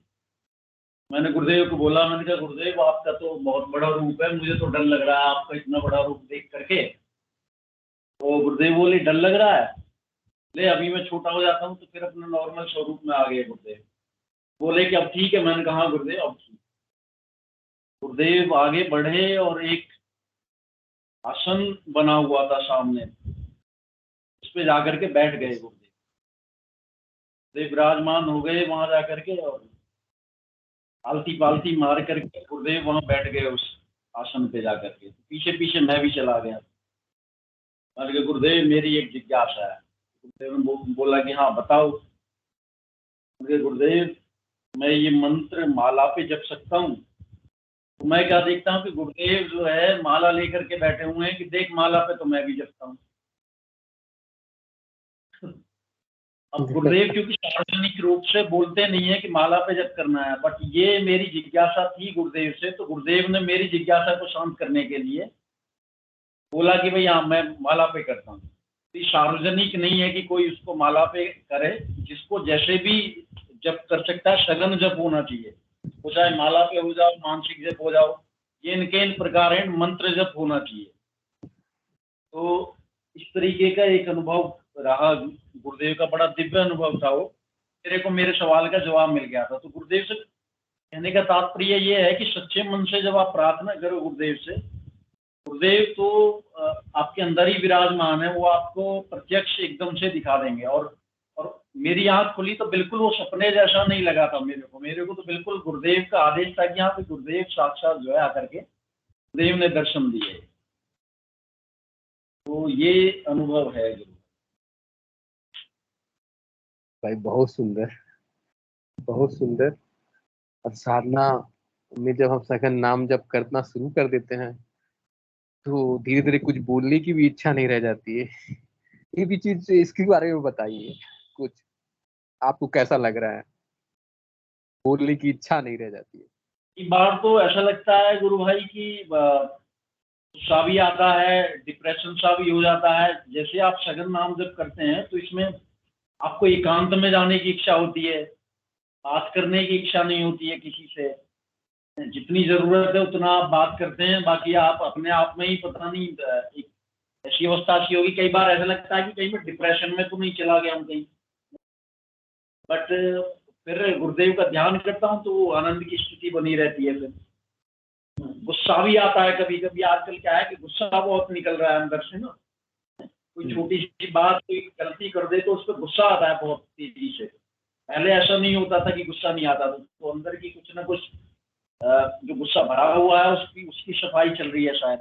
मैंने गुरुदेव को बोला, मैंने कहा गुरुदेव आपका तो बहुत बड़ा रूप है, मुझे तो डर लग रहा है आपका इतना बड़ा रूप देख करके। तो गुरुदेव बोले डर लग रहा है, ले अभी मैं छोटा हो जाता हूँ तो फिर अपने नॉर्मल स्वरूप में आ गए। गुरुदेव बोले कि अब ठीक है। मैंने कहा गुरुदेव अब ठीक। गुरुदेव आगे बढ़े और एक आसन बना हुआ था सामने, उस पे जाकर के बैठ गए। गुरुदेव विराजमान हो गए वहां जाकर के और आलती पालती मार करके गुरुदेव वहां बैठ गए उस आसन पे जाकर के। पीछे पीछे मैं भी चला गया। मैंने कहा गुरुदेव मेरी एक जिज्ञासा है। गुरुदेव ने बोला कि हाँ बताओ। गुरुदेव मैं ये मंत्र माला पे जप सकता हूँ? तो मैं क्या देखता हूँ कि गुरुदेव जो है माला लेकर के बैठे हुए हैं कि देख माला पे तो मैं भी जपता हूँ। अब गुरुदेव क्योंकि सार्वजनिक रूप से बोलते नहीं है कि माला पे जप करना है, बट ये मेरी जिज्ञासा थी गुरुदेव से, तो गुरुदेव ने मेरी जिज्ञासा को शांत करने के लिए बोला कि भाई हाँ मैं माला पे करता हूँ। तो सार्वजनिक नहीं है कि कोई उसको माला पे करे, जिसको जैसे भी जप कर सकता है, सघन जप होना चाहिए। वो चाहे माला पे हो जाओ, मानसिक जप हो जाओ, ये इनके इन प्रकार है, मंत्र जप होना चाहिए। तो इस तरीके का एक अनुभव रहा गुरुदेव का, बड़ा दिव्य अनुभव था वो। मेरे को मेरे सवाल का जवाब मिल गया था। तो गुरुदेव से कहने का तात्पर्य ये है कि सच्चे मन से जब आप प्रार्थना करो गुरुदेव से, गुरुदेव तो आपके अंदर ही विराजमान है, वो आपको प्रत्यक्ष एकदम से दिखा देंगे। और मेरी आंख खुली तो बिल्कुल वो सपने जैसा नहीं लगा था मेरे को तो बिल्कुल गुरुदेव का आदेश था कि यहाँ पे गुरुदेव साक्षात जो है आकर के गुरुदेव ने दर्शन दिए। तो ये अनुभव है गुरु भाई। बहुत सुंदर, बहुत सुंदर। और साधना में जब हम सघन नाम जब करना शुरू कर देते हैं तो धीरे धीरे कुछ बोलने की भी इच्छा नहीं रह जाती है। ये भी चीज, इसके बारे में बताइए कुछ, आपको कैसा लग रहा है? बोलने की इच्छा नहीं रह जाती है। एक बार तो ऐसा लगता है गुरु भाई कि गुस्सा भी आता है, डिप्रेशन सा भी हो जाता है। जैसे आप सघन नाम जब करते हैं तो इसमें आपको एकांत में जाने की इच्छा होती है, बात करने की इच्छा नहीं होती है किसी से। जितनी जरूरत है उतना आप बात करते हैं, बाकी आप अपने आप में ही पता नहीं एक ऐसी अवस्था सी होगी। कई बार ऐसा लगता है कि कहीं मैं डिप्रेशन में तो नहीं चला गया हूँ कहीं। बट फिर गुरुदेव का ध्यान करता हूँ तो वो आनंद की स्थिति बनी रहती है। फिर गुस्सा भी आता है कभी कभी। आजकल क्या है कि गुस्सा बहुत निकल रहा है अंदर से ना। कोई छोटी सी बात, कोई गलती कर दे तो उस पर गुस्सा आता है बहुत तेजी से। पहले ऐसा नहीं होता था कि गुस्सा नहीं आता था। तो अंदर की कुछ ना कुछ जो गुस्सा भरा हुआ है उसकी सफाई चल रही है शायद।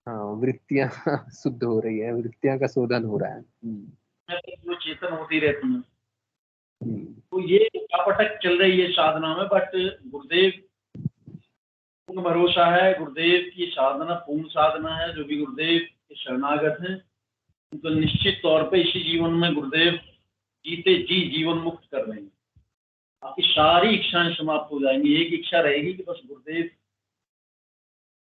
हाँ, वृत्तियां शुद्ध हो रही है, वृत्तियां का शोधन हो रहा है। जो चेतन होती रहती है। तो ये पटक चल रही है साधना में। बट गुरुदेव पूर्ण भरोसा है, गुरुदेव की साधना पूर्ण साधना है। जो भी गुरुदेव के शरणागत हैं उनको निश्चित तौर पे इसी जीवन में गुरुदेव जीते जी जीवन मुक्त कर देंगे। आपकी सारी इच्छाएं समाप्त हो जाएंगी। एक इच्छा रहेगी कि बस गुरुदेव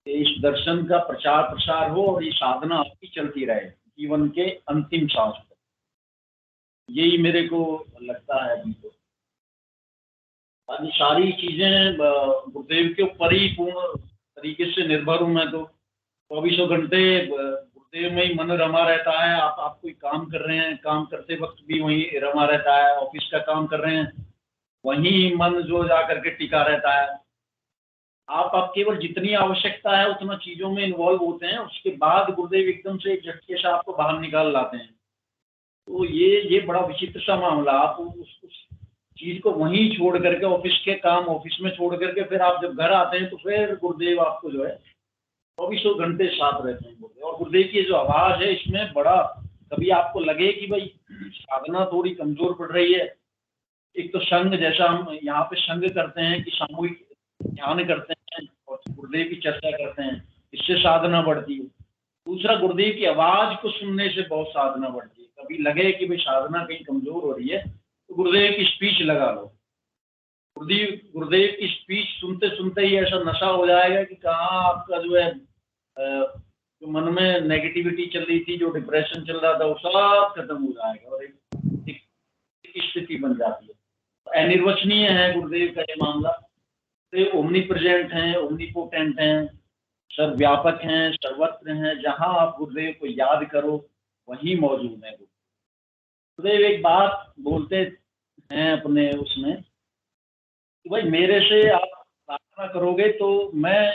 के इस दर्शन का प्रचार प्रसार हो और ये साधना आपकी चलती रहे जीवन के अंतिम सांस तक। यही मेरे को लगता है अभी तो। बाकी सारी चीजें गुरुदेव के ऊपर ही पूर्ण तरीके से निर्भर हूँ मैं तो। 24 घंटे गुरुदेव में ही मन रमा रहता है। आप कोई काम कर रहे हैं, काम करते वक्त भी वहीं रमा रहता है। ऑफिस का काम कर रहे हैं, वहीं मन जो जा करके टिका रहता है। आप केवल जितनी आवश्यकता है उतना चीजों में इन्वॉल्व होते हैं, उसके बाद गुरुदेव एकदम से एक झटके से आपको बाहर निकाल लाते हैं। तो ये बड़ा विचित्र सा मामला। आप उस चीज को वहीं छोड़ करके, ऑफिस के काम ऑफिस में छोड़ करके फिर आप जब घर आते हैं तो फिर गुरुदेव आपको जो है 24 घंटे साथ रहते हैं गुरुदेव। और गुरुदेव की जो आवाज है इसमें बड़ा, कभी आपको लगे कि भाई साधना थोड़ी कमजोर पड़ रही है। एक तो संग, जैसा हम यहाँ पे संग करते हैं कि सामूहिक ध्यान करते हैं और गुरुदेव की चर्चा करते हैं, इससे साधना बढ़ती है। दूसरा, गुरुदेव की आवाज को सुनने से बहुत साधना बढ़ती है। कभी लगे कि भाई साधना कहीं कमजोर हो रही है तो गुरुदेव की स्पीच लगा लो। गुरुदेव की स्पीच सुनते सुनते ही ऐसा नशा हो जाएगा कि कहाँ आपका जो है जो मन में नेगेटिविटी चल रही थी, जो डिप्रेशन चल रहा था, वो सब खत्म हो जाएगा और एक स्थिति बन जाती है। तो अनिर्वचनीय है गुरुदेव का ये मामला। तो ओमनी प्रेजेंट हैं, ओमनीपोटेंट हैं, सर्वव्यापक हैं, सर्वत्र हैं। जहां आप गुरुदेव को याद करो वहीं मौजूद है गुरुदेव। एक बात बोलते हैं अपने उसमें कि भाई मेरे से आप प्रार्थना करोगे तो मैं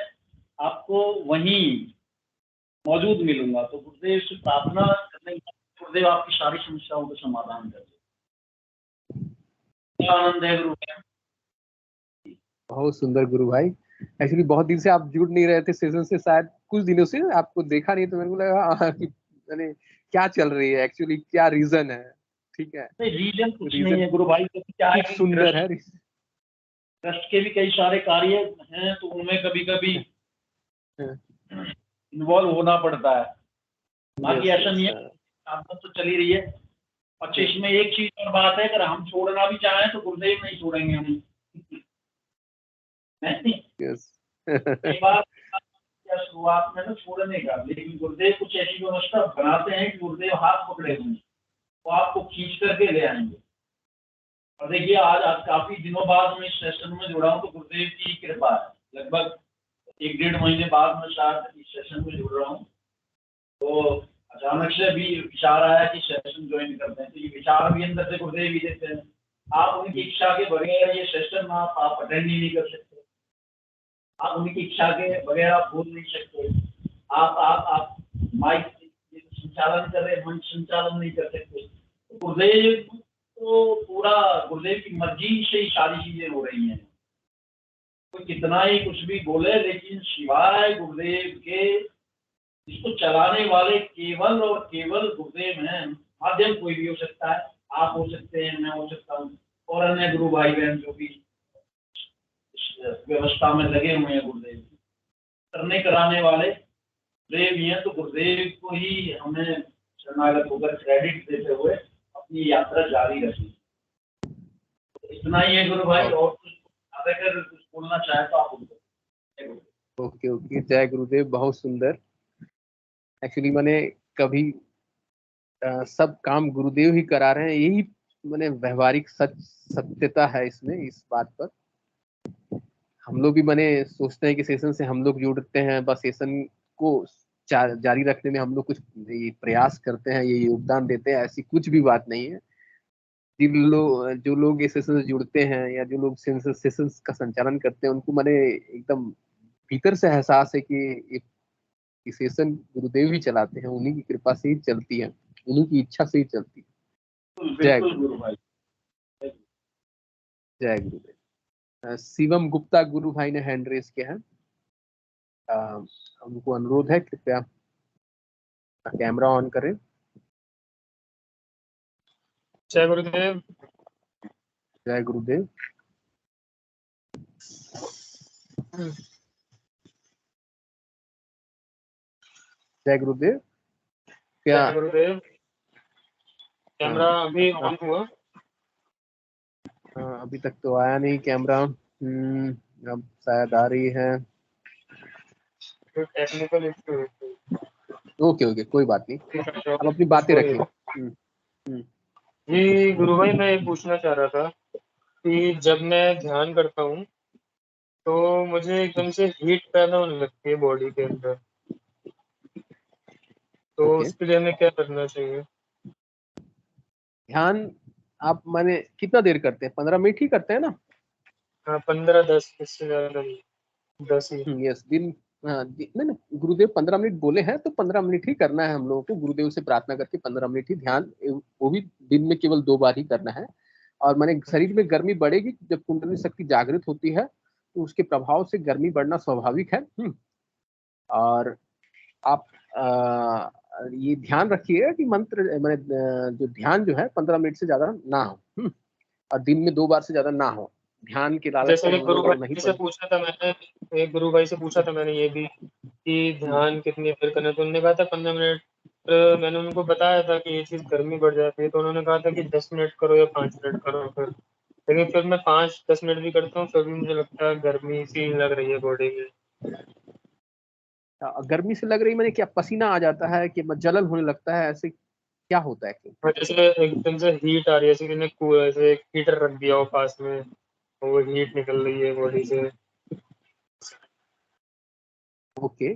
आपको वहीं मौजूद मिलूंगा। तो गुरुदेव से प्रार्थना करने के बाद गुरुदेव आपकी सारी समस्याओं का समाधान कर दें। आनंद है गुरु। बहुत सुंदर गुरु भाई। एक्चुअली बहुत दिन से आप जुड़ नहीं रहे थे सेशन से, शायद कुछ दिनों से आपको देखा नहीं, तो मेरे को लगा कि मैंने क्या चल रही है, एक्चुअली क्या रीजन है। ठीक है, रीजन कुछ नहीं है गुरु भाई। तो क्या है कि सुंदर है, ट्रस्ट के भी कई सारे कार्य हैं, तो उनमें कभी कभी इन्वॉल्व होना पड़ता है। बाकी ऐसा नहीं है, आपको तो चली रही है। अच्छा, इसमें एक चीज और बात है, अगर हम छोड़ना भी चाहें तो गुरुदेव नहीं छोड़ेंगे हम। एक बार शुरुआत में तो छोड़ने का, लेकिन गुरुदेव कुछ ऐसी व्यवस्था बनाते हैं कि गुरुदेव हाथ पकड़े होंगे, वो आपको खींच करके ले आएंगे। और देखिए आज काफी दिनों बाद मैं इस सेशन में जुड़ा हूँ, तो गुरुदेव की कृपा है। लगभग 1-1.5 महीने बाद मैं शायद इस सेशन में जुड़ रहा हूँ। तो अचानक से भी विचार आया कि सेशन ज्वाइन करते हैं। तो ये विचार भी अंदर से गुरुदेव ही देते हैं। आप उनकी इच्छा के बगैर ये सेशन आप अटेंड ही नहीं कर सकते। आप उनकी इच्छा के बगैर आप बोल नहीं सकते। आप माइक संचालन कर रहे, मंच संचालन नहीं कर सकते। गुरुदेव तो पूरा गुरुदेव की मर्जी से ही सारी चीजें हो रही हैं। कोई कितना ही कुछ भी बोले, लेकिन सिवाय गुरुदेव के इसको चलाने वाले केवल और केवल गुरुदेव हैं। माध्यम कोई भी हो सकता है, आप हो सकते हैं, मैं हो सकता हूँ, और अन्य गुरु भाई बहन जो भी व्यवस्था में लगे हुए हैं गुरुदेव करने कराने वाले गुरुदेव ही हैं। तो गुरुदेव को ही हमें शरणागत होकर क्रेडिट देते हुए अपनी यात्रा जारी रखी। तो इतना ही है गुरु भाई, और कुछ अगर कुछ बोलना चाहे तो आप बोलो। ओके, जय गुरुदेव। बहुत सुंदर। एक्चुअली मैंने कभी सब काम गुरुदेव ही करा रहे हैं, यही मैंने व्यवहारिक सत्यता है इसमें, इस बात पर हम लोग भी मैंने सोचते हैं कि सेशन से हम लोग जुड़ते हैं, बस सेशन को जारी रखने में हम लोग कुछ प्रयास करते हैं, ये योगदान देते हैं, ऐसी कुछ भी बात नहीं है। जो लोग इस सेशन से जुड़ते हैं या जो लोग सेशन का संचालन करते हैं, उनको मैंने एकदम भीतर से एहसास है कि सेशन गुरुदेव ही चलाते हैं, उन्हीं की कृपा से ही चलती है, उन्हीं की इच्छा से ही चलती है। जय गुरु भाई, जय गुरुदेव। शिवम गुप्ता गुरु भाई ने हैंड रेस किया है। उनको अनुरोध है कृपया कैमरा ऑन करें। जय गुरुदेव। जय गुरुदेव। जय गुरुदेव। क्या गुरुदेव कैमरा अभी ऑन हुआ? अभी तक तो आया नहीं कैमरा। अब शायद आ रही है। Technical issue. ओके, कोई बात नहीं, अब अपनी बातें रखिए। जी गुरु भाई, मैं ये पूछना चाह रहा था कि जब मैं ध्यान करता हूँ तो मुझे एकदम से हीट पैदा होने लगती है बॉडी के अंदर, तो उसके लिए हमें क्या करना चाहिए? ध्यान आप माने कितना देर करते हैं? 15 मिनट ही करते हैं ना? हाँ, 15-10, इससे ज्यादा नहीं, 10 ही। यस, दिन नहीं, गुरुदेव 15 मिनट बोले हैं, तो 15 मिनट ही करना है हम लोगों को। गुरुदेव से प्रार्थना करके 15 मिनट ही ध्यान, वो भी दिन में केवल 2 बार ही करना है। और माने शरीर में गर्मी बढ़ेगी जब कुंडली शक्ति जागृत होती है, तो उसके प्रभाव से गर्मी बढ़ना स्वाभाविक है। और आप ये ध्यान रखिएगा कि मंत्र माने जो ध्यान जो है 15 मिनट से ज्यादा ना हो, और दिन में 2 बार से ज्यादा ना हो। ध्यान के लालच जैसे में एक गुरु भाई से पूछा था मैंने ये भी कि ध्यान कितनी देर करना, तो उन्होंने कहा था 15 मिनट। तो मैंने उनको बताया था कि ये चीज गर्मी बढ़ जाती है, तो उन्होंने कहा था कि 10 मिनट करो या 5 मिनट करो। लेकिन फिर मैं 5-10 मिनट भी करता हूँ, फिर भी मुझे लगता है गर्मी सी लग रही है बॉडी में। गर्मी से लग रही मैंने, क्या पसीना आ जाता है कि जलन होने लगता है, ऐसे क्या होता है? हाँ, जैसे एकदम से हीट आ रही है, जैसे कि ऐसे हीटर रख दिया हो पास में, वो हीट निकल रही है बॉडी से। ओके,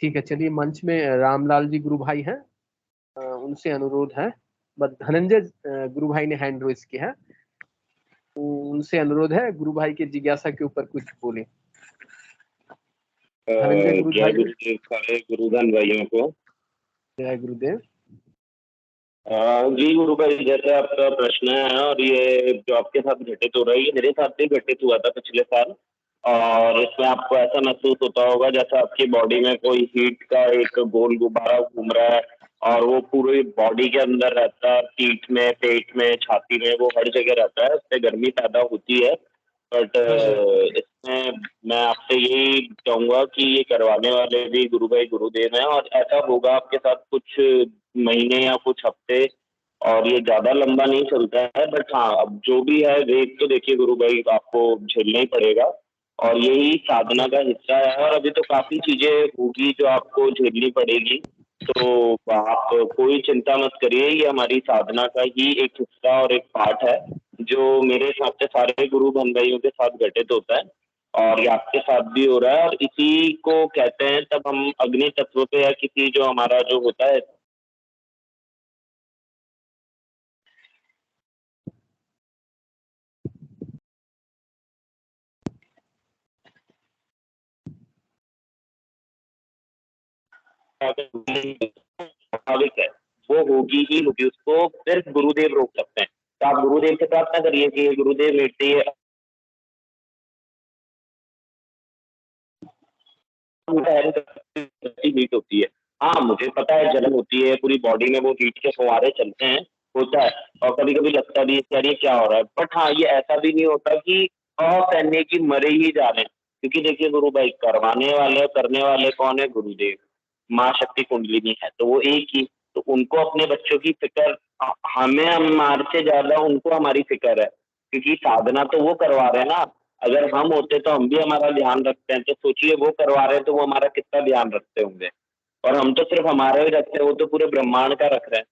ठीक है। चलिए, मंच में रामलाल जी गुरु भाई हैं, उनसे अनुरोध है। बस धनंजय गुरु भाई ने हैंड रेज किया है, उनसे अनुरोध है गुरु भाई के जिज्ञासा के ऊपर कुछ बोले। धनंजय गुरु जय भाई। गुरुदेव सारे गुरुधन भाइयों को। जय गुरुदेव। जी गुरु भाई, जैसे आपका प्रश्न है और ये जो आपके साथ घटित हो रहा है, ये मेरे साथ भी घटित हुआ था पिछले साल। और इसमें आपको ऐसा महसूस होता होगा जैसे आपकी बॉडी में कोई हीट का एक गोल गुब्बारा घूम रहा है और वो पूरी बॉडी के अंदर रहता है, पीठ में, पेट में, छाती में, वो हर जगह रहता है, उससे गर्मी पैदा होती है। बट इसमें मैं आपसे यही कहूंगा कि ये करवाने वाले भी गुरु भाई गुरुदेव हैं और ऐसा होगा आपके साथ कुछ महीने या कुछ हफ्ते, और ये ज्यादा लंबा नहीं चलता है। बट हाँ, अब जो भी है वेट तो देखिए गुरु भाई आपको झेलना ही पड़ेगा और यही साधना का हिस्सा है। और अभी तो काफी चीजें होगी जो आपको झेलनी पड़ेगी, तो आप कोई चिंता मत करिए, ये हमारी साधना का ही एक हिस्सा और एक पार्ट है जो मेरे हिसाब से सारे गुरु बन भाइयों के साथ घटित होता है और ये आपके साथ भी हो रहा है। और इसी को कहते हैं, तब हम अग्नि तत्व पे या किसी जो हमारा जो होता है स्वाभाविक है, वो होगी ही होगी, उसको सिर्फ गुरुदेव रोक सकते हैं। तो आप गुरुदेव से प्रार्थना करिए कि गुरुदेव मेरे हीट होती है। हाँ मुझे पता है जलन होती है, पूरी बॉडी में वो हीट के फुहारे चलते हैं, होता है। और कभी कभी लगता भी है यार ये क्या हो रहा है, बट हाँ ये ऐसा भी नहीं होता कि पहनने की मरे ही जा रहे हैं। क्योंकि देखिए गुरु भाई, करवाने वाले करने वाले कौन है? गुरुदेव, माँ शक्ति कुंडलिनी है, तो वो एक ही। तो उनको अपने बच्चों की फिक्र, हमें हमारे से ज्यादा उनको हमारी फिक्र है, क्योंकि साधना तो वो करवा रहे हैं ना। अगर हम होते तो हम भी हमारा ध्यान रखते हैं, तो सोचिए वो करवा रहे हैं तो वो हमारा कितना ध्यान रखते होंगे। और हम तो सिर्फ हमारा ही रखते हैं, वो तो पूरे ब्रह्मांड का रख रहे हैं।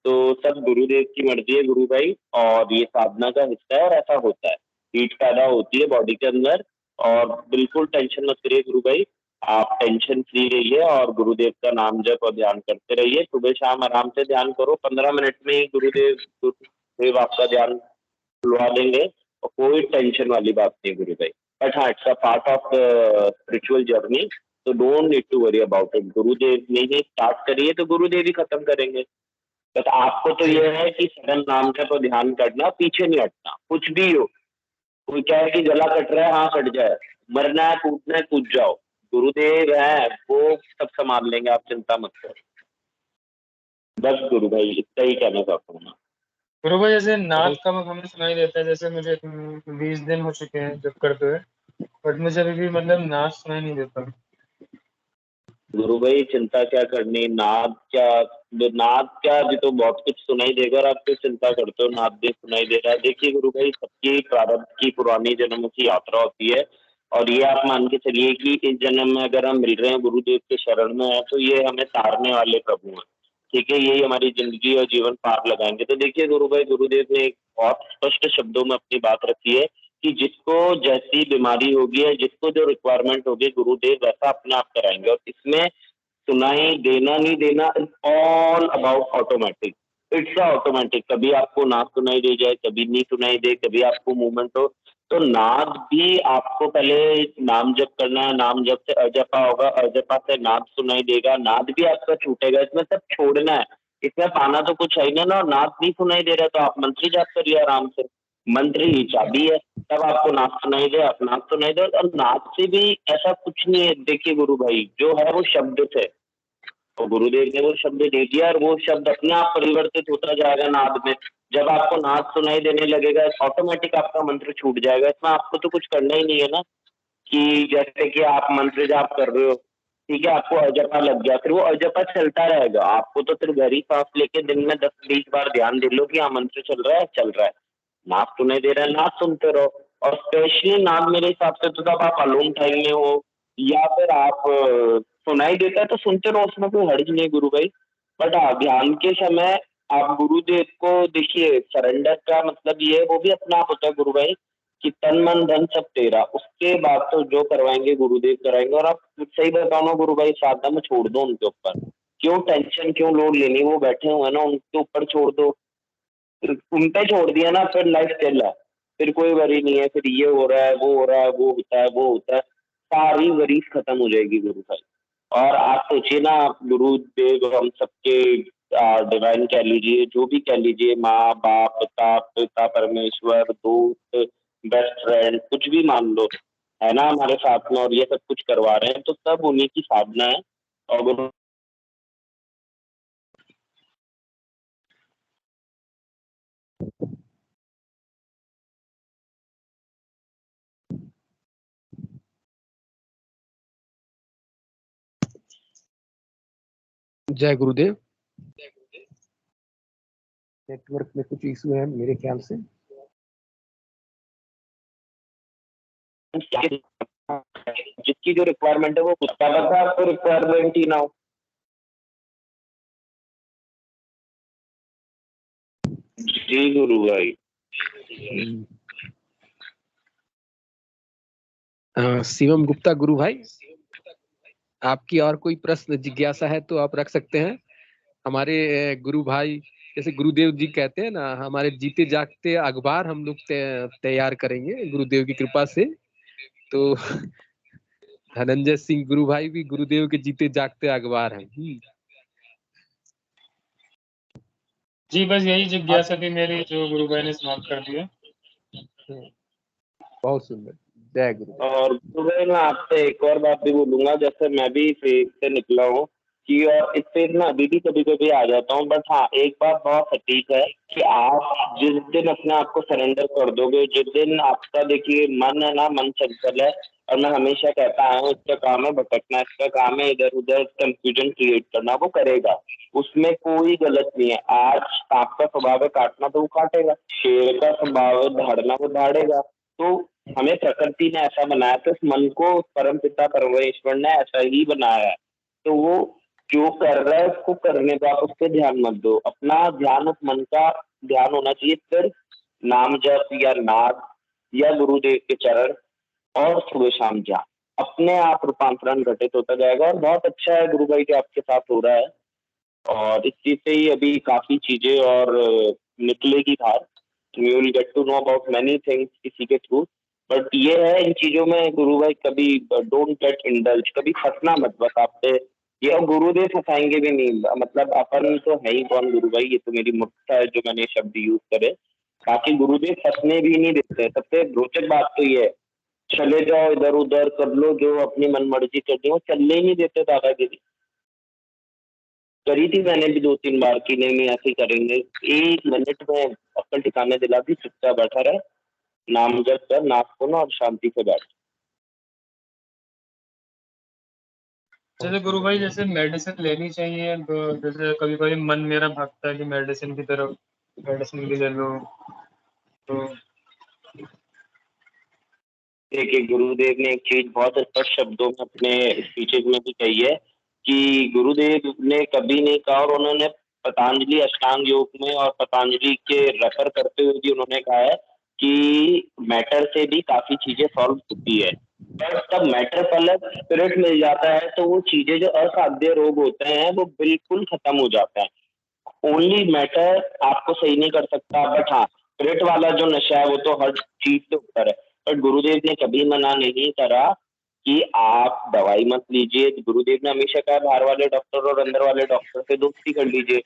तो सब गुरुदेव की मर्जी है गुरु भाई, और ये साधना का हिस्सा है और ऐसा होता है। हीट पैदा होती है बॉडी के अंदर और बिल्कुल टेंशन मत करिए गुरु भाई, आप टेंशन फ्री रहिए और गुरुदेव का नाम जप और ध्यान करते रहिए। सुबह शाम आराम से ध्यान करो, 15 मिनट में ही गुरुदेव आपका ध्यान खुलवा देंगे और कोई टेंशन वाली बात नहीं गुरु भाई। बट हाँ, it's a part of spiritual journey, तो don't need to worry about it. गुरुदेव ने ही स्टार्ट करिए तो गुरुदेव ही खत्म करेंगे। बस आपको तो ये है कि सदन नाम का तो ध्यान करना, पीछे नहीं हटना, कुछ भी हो। कोई क्या है कि गला कट रहा है, हाँ कट जाए, मरना है, कूदना है, कूद जाओ, गुरुदेव है वो सब संभाल लेंगे, आप चिंता मत करो। बस गुरु भाई इतना ही कहना चाहता हूँ। गुरु भाई, जैसे नाद का हमें सुनाई देता है, जैसे मुझे 20 दिन हो चुके हैं जब करते हुए, बट मुझे अभी भी मतलब नाद सुनाई नहीं देता। गुरु भाई चिंता क्या करनी, नाद क्या अभी तो बहुत कुछ सुनाई देगा और आप क्यों चिंता करते हो, नाद भी सुनाई दे रहा है। देखिए गुरु भाई, सबकी प्रारब्ध की पुरानी जन्मों की यात्रा होती है और ये आप मान के चलिए कि इस जन्म में अगर हम मिल रहे हैं गुरुदेव के शरण में है तो ये हमें तारने वाले प्रभु हैं, ठीक है, यही हमारी जिंदगी और जीवन पार लगाएंगे। तो देखिए गुरु भाई, गुरुदेव ने एक बहुत स्पष्ट शब्दों में अपनी बात रखी है कि जिसको जैसी बीमारी होगी या जिसको जो रिक्वायरमेंट होगी गुरुदेव वैसा अपने आप कराएंगे। और इसमें सुनाई देना नहीं देना, it's all about automatic, it's automatic. कभी आपको ना सुनाई दे जाए, कभी नहीं सुनाई दे, कभी आपको मूवमेंट हो, तो नाद भी आपको पहले नाम जप करना है, नाम जप से अजपा होगा, अजपा से नाद सुनाई देगा, नाद भी आपका छूटेगा, इसमें सब छोड़ना है, इसमें पाना तो कुछ है ही ना। नाद नहीं सुनाई दे रहा तो आप मंत्र जाप करिए आराम से, मंत्र ही चाबी है। तब आपको नाद सुनाई दे, आप नाद सुनाई दे। और नाद से भी ऐसा कुछ नहीं है, देखिए गुरु भाई, जो है वो शब्द से, तो गुरुदेव ने वो शब्द दे दिया और वो शब्द अपने आप परिवर्तित होता जाएगा नाद में। जब आपको नाद सुनाई देने लगेगा ऑटोमेटिक आपका मंत्र छूट जाएगा, इसमें आपको तो कुछ करना ही नहीं है ना। कि जैसे कि आप मंत्र जाप कर रहे हो, ठीक है, आपको अजपा लग गया, फिर वो अजपा चलता रहेगा, आपको तो सिर्फ गहरी सांस लेके दिन में 10-20 बार ध्यान दे लो कि हाँ मंत्र चल रहा है, चल रहा है। नाद सुनाई दे रहा है, नाद सुनते रहो। और स्पेशली नाद मेरे हिसाब से तो तब आप अलोन टाइम में हो या फिर आप सुनाई देता है तो सुनते रहो, उसमें कोई हर्ज नहीं गुरु भाई। बट ध्यान के समय आप गुरुदेव को देखिए, सरेंडर का मतलब ये है, वो भी अपना आप होता है गुरु भाई, कि तन मन धन सब तेरा, उसके बाद तो जो करवाएंगे गुरुदेव कराएंगे। और आप सही बताओ ना गुरु भाई, साधना में छोड़ दो उनके ऊपर, क्यों टेंशन, क्यों लोड लेनी, वो बैठे हुए हैं ना, उनके ऊपर छोड़ दो। उन पे छोड़ दिया ना, फिर लाइफ चल रहा है, फिर कोई वरी नहीं है, फिर ये हो रहा है, वो हो रहा है, वो होता है, वो होता है, सारी वरीज खत्म हो जाएगी गुरु भाई। और आप सोचिए ना, आप गुरुदेव हम सबके डिवाइन कह लीजिए, जो भी कह लीजिए, माँ बाप पिता पिता परमेश्वर दोस्त बेस्ट फ्रेंड कुछ भी मान लो, है ना, हमारे साथ में, और ये सब कुछ करवा रहे हैं, तो सब उन्हीं की साधना है। और गुरु जय गुरुदेव। नेटवर्क में कुछ इशू है मेरे ख्याल से। जिसकी जो रिक्वायरमेंट है वो क्या पता आपको रिक्वायरमेंट ही ना हो। जी गुरु भाई। शिवम गुप्ता गुरु भाई, आपकी और कोई प्रश्न जिज्ञासा है तो आप रख सकते हैं। हमारे गुरु भाई, जैसे गुरुदेव जी कहते हैं ना, हमारे जीते जागते अखबार हम लोग तैयार करेंगे गुरुदेव की कृपा से। तो धनंजय सिंह गुरु भाई भी गुरुदेव के जीते जागते अखबार हैं। जी बस यही जिज्ञासा थी मेरी, जो गुरु भाई ने समाप्त कर दिया। बहुत सुंदर, जय गुरु। और गुरु भाई, मैं आपसे एक और बात भी बोलूंगा, जैसे मैं भी फेज से निकला हूँ कि, और इस फेज में अभी भी कभी कभी आ जाता हूँ, बट हाँ एक बात बहुत सटीक है कि आप जिस दिन अपने आप को सरेंडर कर दोगे, जिस दिन आपका देखिए मन है ना, मन चंचल है, और मैं हमेशा कहता आया हूँ, इसका काम है भटकना, इसका काम है इधर उधर कंफ्यूजन क्रिएट करना, वो करेगा, उसमें कोई गलत नहीं है। आज सांप का स्वभाव है काटना, तो वो काटेगा, शेर का स्वभाव है दहाड़ना, वो दहाड़ेगा। तो हमें प्रकृति ने ऐसा बनाया, तो इस मन को परम पिता परमेश्वर ने ऐसा ही बनाया है, तो वो जो कर रहा है उसको करने दो, आप उस पर ध्यान मत दो, अपना ध्यान उस मन का ध्यान होना चाहिए, फिर नाम जप या नाद या गुरुदेव के चरण, और सुबह शाम ज्ञान, अपने आप रूपांतरण घटित होता जाएगा। और बहुत अच्छा है गुरु भाई कि आपके साथ हो रहा है, और इस चीज से ही अभी काफी चीजें और निकलेगी बाहर। We will get to know about many things इसी के थ्रू। बट ये है, इन चीजों में गुरु भाई कभी डोंट गेट इंडल्ज, कभी फंसना मत बस आपसे, ये और गुरुदेव फंसाएंगे भी नहीं, मतलब अपन तो है ही कौन गुरु भाई, ये तो मेरी मूर्खता है जो मैंने शब्द यूज करे, बाकी गुरुदेव फंसने भी नहीं देते। सबसे रोचक बात तो ये है, चले जाओ इधर उधर कर लो जो अपनी मन मर्जी करनी, वो चलने ही नहीं देते दादागिरी। करी थी मैंने भी 2-3 बार की, नहीं ऐसे ही करेंगे, 1 मिनट में अपने ठिकाने दिला दी, चुपचाप बैठा रहे, नाम जप कर, नाक को ना, और शांति से बैठ। जैसे गुरु भाई, जैसे मेडिसिन लेनी चाहिए, तो जैसे कभी कभी मन मेरा भागता है कि मेडिसिन की तरफ, मेडिसिन भी ले लो, तो देखिए गुरुदेव ने एक चीज बहुत स्पष्ट शब्दों में अपने स्पीचेज में भी कही है कि गुरुदेव ने कभी नहीं कहा, और उन्होंने पतंजलि अष्टांग योग में और पतंजलि के रेफर करते हुए भी उन्होंने कहा है कि मैटर से भी काफी चीजें सॉल्व होती है, पर तब मैटर पलट स्पिरिट मिल जाता है, तो वो चीजें जो असाध्य रोग होते हैं वो बिल्कुल खत्म हो जाते हैं। ओनली मैटर आपको सही नहीं कर सकता, बट हाँ स्पिरिट वाला जो नशा है वो तो हर चीज के ऊपर है। बट गुरुदेव ने कभी मना नहीं करा कि आप दवाई मत लीजिए। गुरुदेव ने हमेशा कहा बाहर वाले डॉक्टर और अंदर वाले डॉक्टर से दोस्ती कर लीजिए,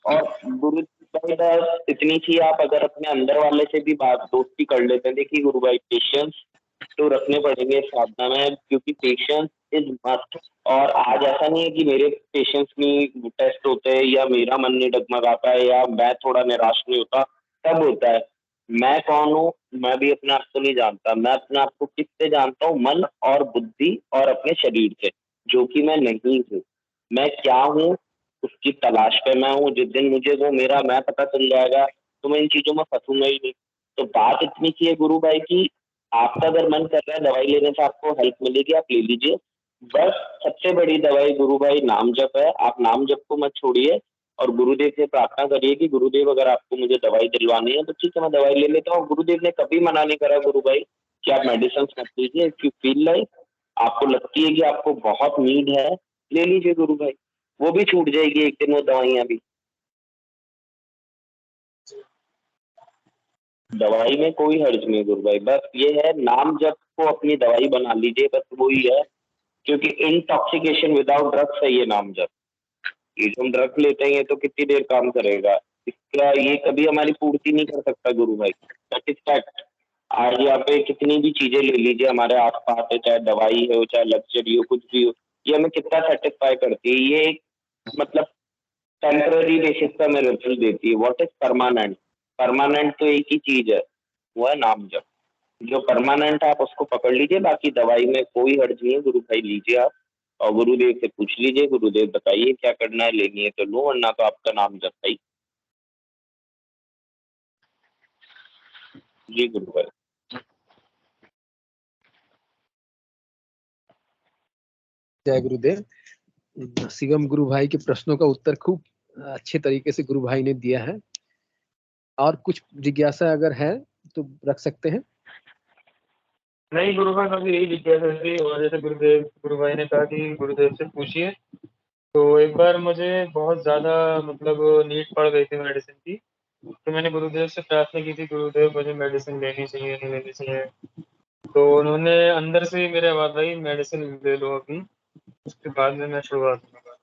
और गुरु भाई बस इतनी सी, आप अगर अपने अंदर वाले से भी बात दोस्ती कर लेते हैं, देखिए गुरु भाई पेशेंस तो रखने पड़ेंगे साधना में, क्योंकि पेशेंस इज मस्ट। और आज ऐसा नहीं है कि मेरे पेशेंस में टेस्ट होते हैं, या मेरा मन नहीं डगमगाता है, या मैं थोड़ा निराश नहीं होता, तब होता है। मैं कौन हूँ, मैं भी अपने आप को नहीं जानता, मैं अपने आप को किससे जानता हूँ, मन और बुद्धि और अपने शरीर से, जो कि मैं नहीं हूँ। मैं क्या हूँ उसकी तलाश पे मैं हूँ। जिस दिन मुझे वो मेरा मैं पता चल जाएगा, तो मैं इन चीजों में फंसूंगा ही नहीं। तो बात इतनी सी है गुरु भाई की, आपका अगर मन कर रहा है दवाई लेने से आपको हेल्प मिलेगी, आप ले लीजिए, बस सबसे बड़ी दवाई गुरु भाई नाम जप है। आप नाम जप को मत छोड़िए और गुरुदेव से प्रार्थना करिए कि गुरुदेव अगर आपको मुझे दवाई दिलवानी है तो ठीक है, मैं दवाई ले लेता हूँ। गुरुदेव ने कभी मना नहीं करा गुरु भाई कि आप मेडिसिन मत लीजिए। इफ यू फील लाइक, आपको लगती है कि आपको बहुत नीड है, ले लीजिए गुरु भाई, वो भी छूट जाएगी एक दिन वो दवाइयाँ भी। दवाई में कोई हर्ज नहीं गुरु भाई, बस ये है नाम जप को अपनी दवाई बना लीजिए, बस वही है। क्योंकि इंटॉक्सिकेशन विदाउट ड्रग्स है ये नाम जप। ये जो हम ड्रग लेते हैं ये तो कितनी देर काम करेगा, इसका ये कभी हमारी पूर्ति नहीं कर सकता गुरु भाई, दैट इज फैक्ट। आज यहाँ पे कितनी भी चीजें ले लीजिए हमारे आसपास है, चाहे दवाई हो चाहे लग्जरी हो, कुछ भी हो, ये हमें कितना सेटिस्फाई करती है। ये एक मतलब टेम्पररी बेसिस पे हमें रिजल्ट देती है। What is permanent? परमानेंट तो एक ही चीज है, वो है नाम जप। जो परमानेंट है आप उसको पकड़ लीजिए, बाकी दवाई में कोई हर्ज नहीं है गुरु भाई, लीजिए आप और गुरुदेव से पूछ लीजिए, गुरुदेव बताइए क्या करना है, लेनी है तो लो वरना तो आपका नाम जप है। जी गुरु भाई। जय गुरुदेव। शिवम गुरु भाई के प्रश्नों का उत्तर खूब अच्छे तरीके से गुरु भाई ने दिया है। और कुछ जिज्ञासा अगर है तो रख सकते हैं। नहीं गुरु भाई, अभी यही जिज्ञासा थी और जैसे गुरु भाई ने कहा कि गुरुदेव से पूछिए, तो एक बार मुझे बहुत ज़्यादा मतलब नीड पड़ गई थी मेडिसिन की, तो मैंने गुरुदेव से प्रार्थना की थी, गुरुदेव मुझे मेडिसिन लेनी चाहिए, नहीं लेनी चाहिए। तो उन्होंने अंदर से मेरे आवाज़ आई, मेडिसिन ले लो अभी, उसके बाद में मैं शुरुआत करूँगा।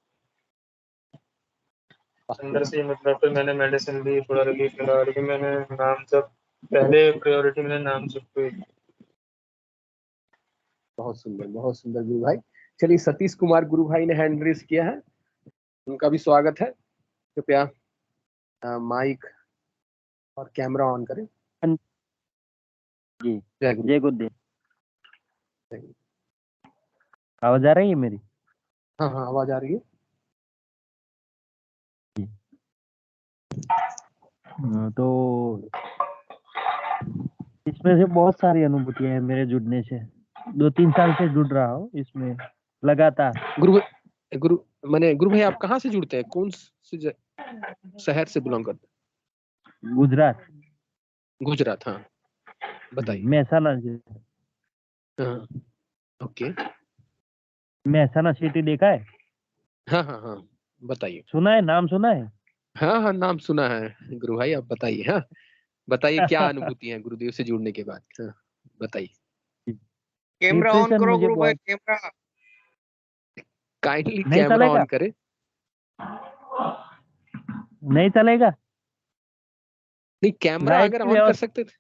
अंदर से मतलब फिर मैंने मेडिसिन ली, थोड़ा रिलीफ मिला, लेकिन मैंने नाम जब पहले प्रायोरिटी मैंने नाम जब को। बहुत सुंदर गुरु भाई। चलिए, सतीश कुमार गुरु भाई ने हैंड रेस किया है, उनका भी स्वागत है। कृपया माइक और कैमरा ऑन करें। जी जय गुरुदेव। आवाज आ रही है मेरी? हाँ हाँ, आवाज आ रही है। तो इसमें से बहुत सारी अनुभूतियां हैं मेरे जुड़ने से। 2-3 साल से जुड़ रहा हूँ इसमें लगातार। गुरु भाई आप कहाँ से जुड़ते हैं, कौन से शहर से बिलोंग करते हैं? गुजरात। हाँ बताइए। मेहसाना से। हाँ ओके। मेहसाना सिटी देखा है? हाँ हाँ हाँ बताइए। सुना है, नाम सुना है? हाँ हाँ नाम सुना है गुरु भाई, आप बताइए। हाँ बताइए क्या अनुभूति है गुरुदेव से जुड़ने के बाद। हाँ बताइए। कैमरा ऑन करो गुरु भाई, कैमरा काइंडली कैमरा ऑन करें। नहीं चलेगा? नहीं, कैमरा अगर ऑन कर सकते थे।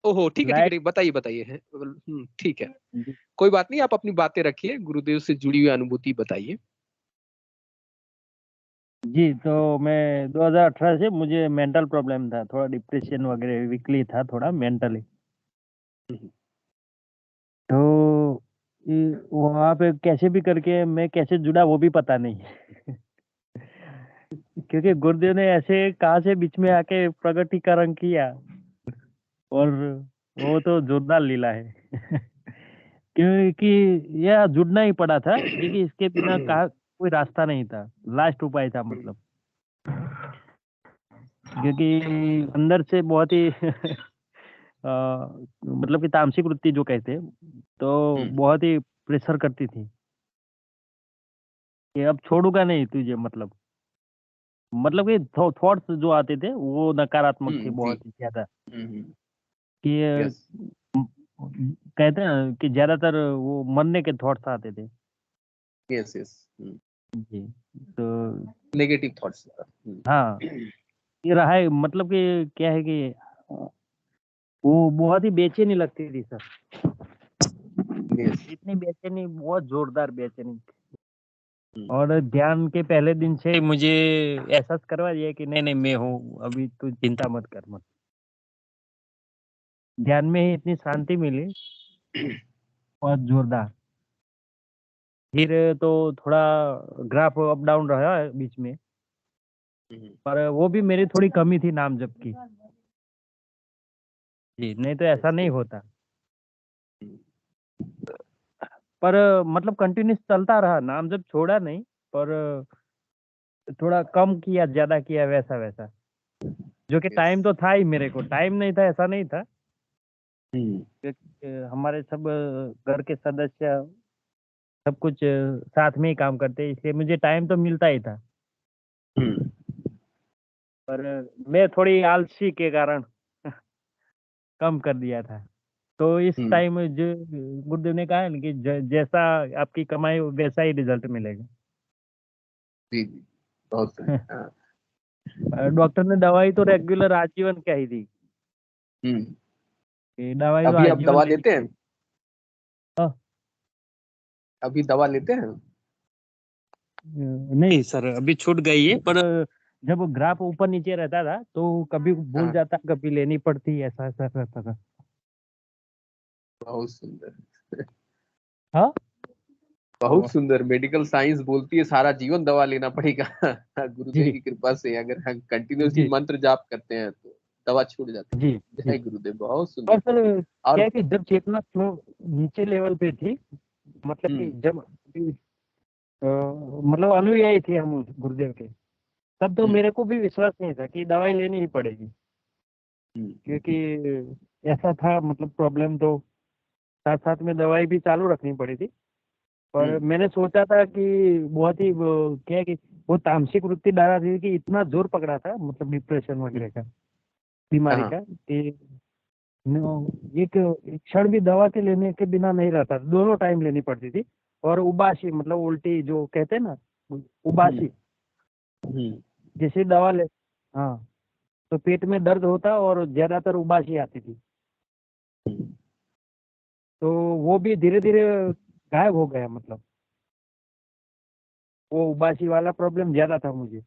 ओहो ठीक है, बताइए। ठीक है, कोई बात नहीं, आप अपनी बातें रखिए, गुरुदेव से जुड़ी हुई अनुभूति बताइए। जी, तो मैं 2018 से मुझे मेंटल प्रॉब्लम था, थोड़ा डिप्रेशन वगैरह, वीकली था थोड़ा मेंटली। तो वहाँ पे कैसे भी करके मैं कैसे जुड़ा वो भी पता नहीं क्योंकि गुरुदेव ने ऐसे कहाँ से बीच में आके प्रगटीकरण किया और वो तो जोरदार लीला है क्योंकि यह जुड़ना ही पड़ा था, क्योंकि इसके बिना कहा कोई रास्ता नहीं था, लास्ट उपाय था मतलब। क्योंकि अंदर से बहुत ही मतलब कि तामसिक वृत्ति जो कहते हैं, तो बहुत ही प्रेशर करती थी कि अब छोड़ूंगा नहीं तुझे, मतलब कि थॉट्स जो आते थे वो नकारात्मक थे बहुत ही ज्यादा। कि कहते हैं कि ज्यादातर वो मरने के थॉट्स आते थे। यस जी, तो नेगेटिव थॉट्स। हाँ, ये रहा है, मतलब कि क्या है कि वो बहुत ही बेचैनी लगती थी सर। इतनी बेचैनी, बहुत जोरदार बेचैनी। और ध्यान के पहले दिन से मुझे एहसास करवा दिया कि नहीं मैं हूँ, अभी तू चिंता मत कर मत। ध्यान में ही इतनी शांति मिली, बहुत जोरदार। फिर तो थोड़ा ग्राफ अप डाउन रहा है बीच में, पर वो भी मेरी थोड़ी कमी थी नाम जप की। जी, नहीं तो ऐसा नहीं होता। पर मतलब कंटिन्यूस चलता रहा, नाम जब छोड़ा नहीं, पर थोड़ा कम किया, ज्यादा किया, वैसा वैसा। जो कि टाइम तो था ही, मेरे को टाइम नहीं था ऐसा नहीं था, क्योंकि हमारे सब घर के सदस्य सब कुछ साथ में ही काम करते हैं, इसलिए मुझे टाइम तो मिलता ही था। पर मैं थोड़ी आलसी के कारण कम कर दिया था। तो इस टाइम जो गुरुदेव ने कहा है ना कि जैसा आपकी कमाई वैसा ही रिजल्ट मिलेगा। जी जी, बहुत सही। हाँ। डॉक्टर ने दवाई तो रेगुलर आजीवन क्या ही दी, कि दवाई तो अभी आप आजीवन दवा लेनी लेते हैं? पड़ेगी। हाँ। अभी दवा लेते हैं? नहीं सर, अभी छूट गई है, पर जब ग्राफ ऊपर नीचे रहता था तो कभी भूल हाँ, जाता, कभी लेनी पड़ती, ऐसा ऐसा रहता था। बहुत सुंदर। हाँ, बहुत सुंदर। मेडिकल साइंस बोलती है सारा जीवन दवा लेना पड़ेगा। गुरुदेव जी की कृपा से अगर हम कंटिन्यूसली जी मंत्र जाप करते हैं तो दवा छूट जाती जी है। जी। जय गुरुदेव, बहुत सुंदर। और सर क्या और है कि जब चेतना फ्लो नीचे लेवल पे थी, मतलब कि जब मतलब अनुयायी थे हम उस गुरुदेव के, तब तो मेरे को भी विश्वास नहीं था कि दवाई लेनी ही पड़ेगी, क्योंकि ऐसा था, मतलब प्रॉब्लम तो साथ साथ में दवाई भी चालू रखनी पड़ी थी। पर मैंने सोचा था कि बहुत ही क्या है कि वो तामसिक वृत्ति डाला थी कि इतना जोर पकड़ा था, मतलब डिप्रेशन वगैरह का, बीमारी हाँ, का, कि एक एक क्षण भी दवा के लेने के बिना नहीं रहता, दोनों टाइम लेनी पड़ती थी। और उबासी, मतलब उल्टी जो कहते हैं ना, उबासी, जैसे दवा ले, हाँ, तो पेट में दर्द होता और ज्यादातर उबासी आती थी। तो वो भी धीरे धीरे गायब हो गया, मतलब वो उबासी वाला प्रॉब्लम ज्यादा था मुझे,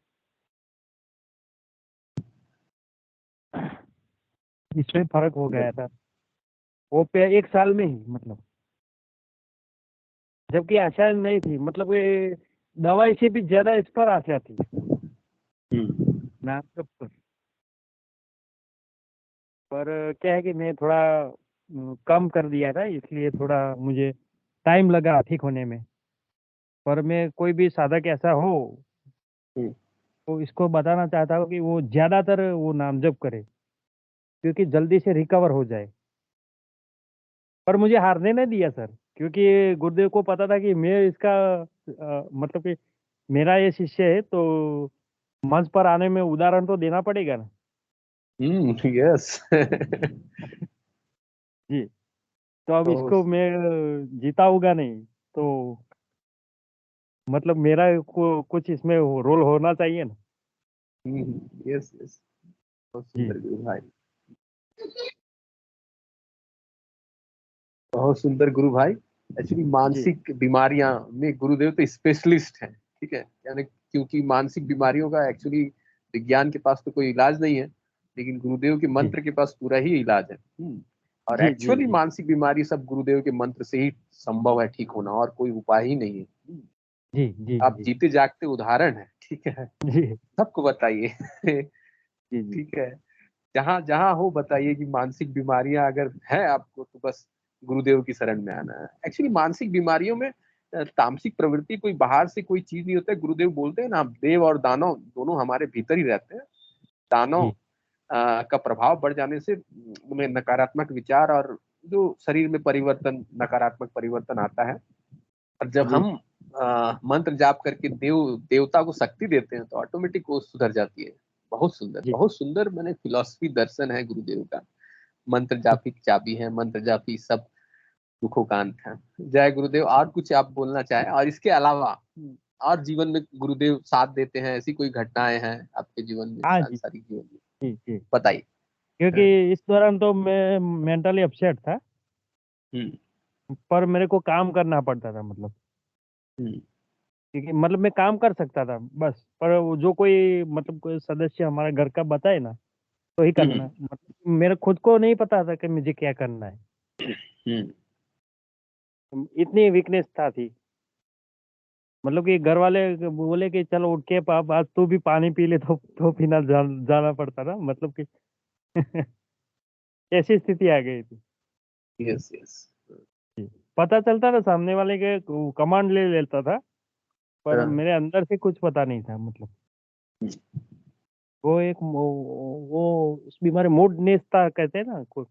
इसमें फर्क हो गया था वो पे 1 साल में ही, मतलब जबकि आशा नहीं थी, मतलब ये दवाई से भी ज्यादा इस पर आशा थी, नाम सब पर क्या है कि मैं थोड़ा कम कर दिया था, इसलिए थोड़ा मुझे टाइम लगा ठीक होने में। पर मैं कोई भी साधक ऐसा हो तो इसको बताना चाहता हूँ कि वो ज्यादातर वो नाम जप करे, क्योंकि जल्दी से रिकवर हो जाए। पर मुझे हारने नहीं दिया सर, क्योंकि गुरुदेव को पता था कि मैं इसका मतलब कि मेरा ये शिष्य है, तो मंच पर आने में उदाहरण तो देना पड़ेगा ना। यस। जी। तो अब इसको मैं जिताऊंगा नहीं, तो मतलब मेरा कुछ इसमें रोल होना चाहिए ना। यस यस, बहुत जी सुंदर गुरु भाई, बहुत सुंदर गुरु भाई। एक्चुअली जी मानसिक बीमारियां में गुरुदेव तो स्पेशलिस्ट हैं, ठीक है, यानी क्योंकि मानसिक बीमारियों का एक्चुअली विज्ञान के पास तो कोई इलाज नहीं है, लेकिन गुरुदेव के जी मंत्र के पास पूरा ही इलाज है। और जी जी एक्चुअली जी मानसिक बीमारी सब गुरुदेव के मंत्र से ही संभव है ठीक होना, और कोई उपाय ही नहीं है। जी जी आप जी जीते जागते उदाहरण है, ठीक है, जी सबको बताइए। जी जी ठीक है, जहां जहां हो बताइए कि मानसिक बीमारियां अगर है आपको तो बस गुरुदेव की शरण में आना है। एक्चुअली मानसिक बीमारियों में तामसिक प्रवृत्ति कोई बाहर से कोई चीज नहीं होता है। गुरुदेव बोलते हैं ना, देव और दानव दोनों हमारे भीतर ही रहते हैं। दानव जी का प्रभाव बढ़ जाने से उनमें नकारात्मक विचार और जो शरीर में परिवर्तन, नकारात्मक परिवर्तन आता है। और जब जी हम मंत्र जाप करके देवता को शक्ति देते हैं तो ऑटोमेटिक वो सुधर जाती है। बहुत सुंदर, जी बहुत सुंदर, मैंने फिलॉसफी दर्शन है गुरुदेव का। मंत्र जापी की चाबी है, मंत्र जापी सब दुखों का अंत है। जय गुरुदेव। और कुछ आप बोलना चाहें? और इसके अलावा और जीवन में गुरुदेव साथ देते हैं, ऐसी कोई घटनाएं हैं आपके जीवन में, हाँ जी सांसारिक जीवन में? जी जी। बताइए। हाँ, क्योंकि इस दौरान तो मैं मेंटली अपसेट था, हम्म पर मेरे को काम करना पड़ता था, मतलब हम्म क्योंकि मतलब मैं काम कर सकता था बस, पर वो जो कोई मतलब कोई सदस्य हमारे घर का बताए ना तो ही करना, हम्म मतलब मेरे खुद को नहीं पता था कि मुझे क्या करना है, हम्म इतनी वीकनेस था थी। मतलब कि घर वाले बोले कि चलो उठ के पाप आज तू भी पानी पी ले, तो पीना जाना पड़ता था, मतलब कि ऐसी स्थिति आ गई थी। Yes yes. पता चलता था सामने वाले के कमांड ले लेता था, पर हाँ। मेरे अंदर से कुछ पता नहीं था मतलब। वो एक वो उस बीमारी मूडनेस था कहते हैं ना, कुछ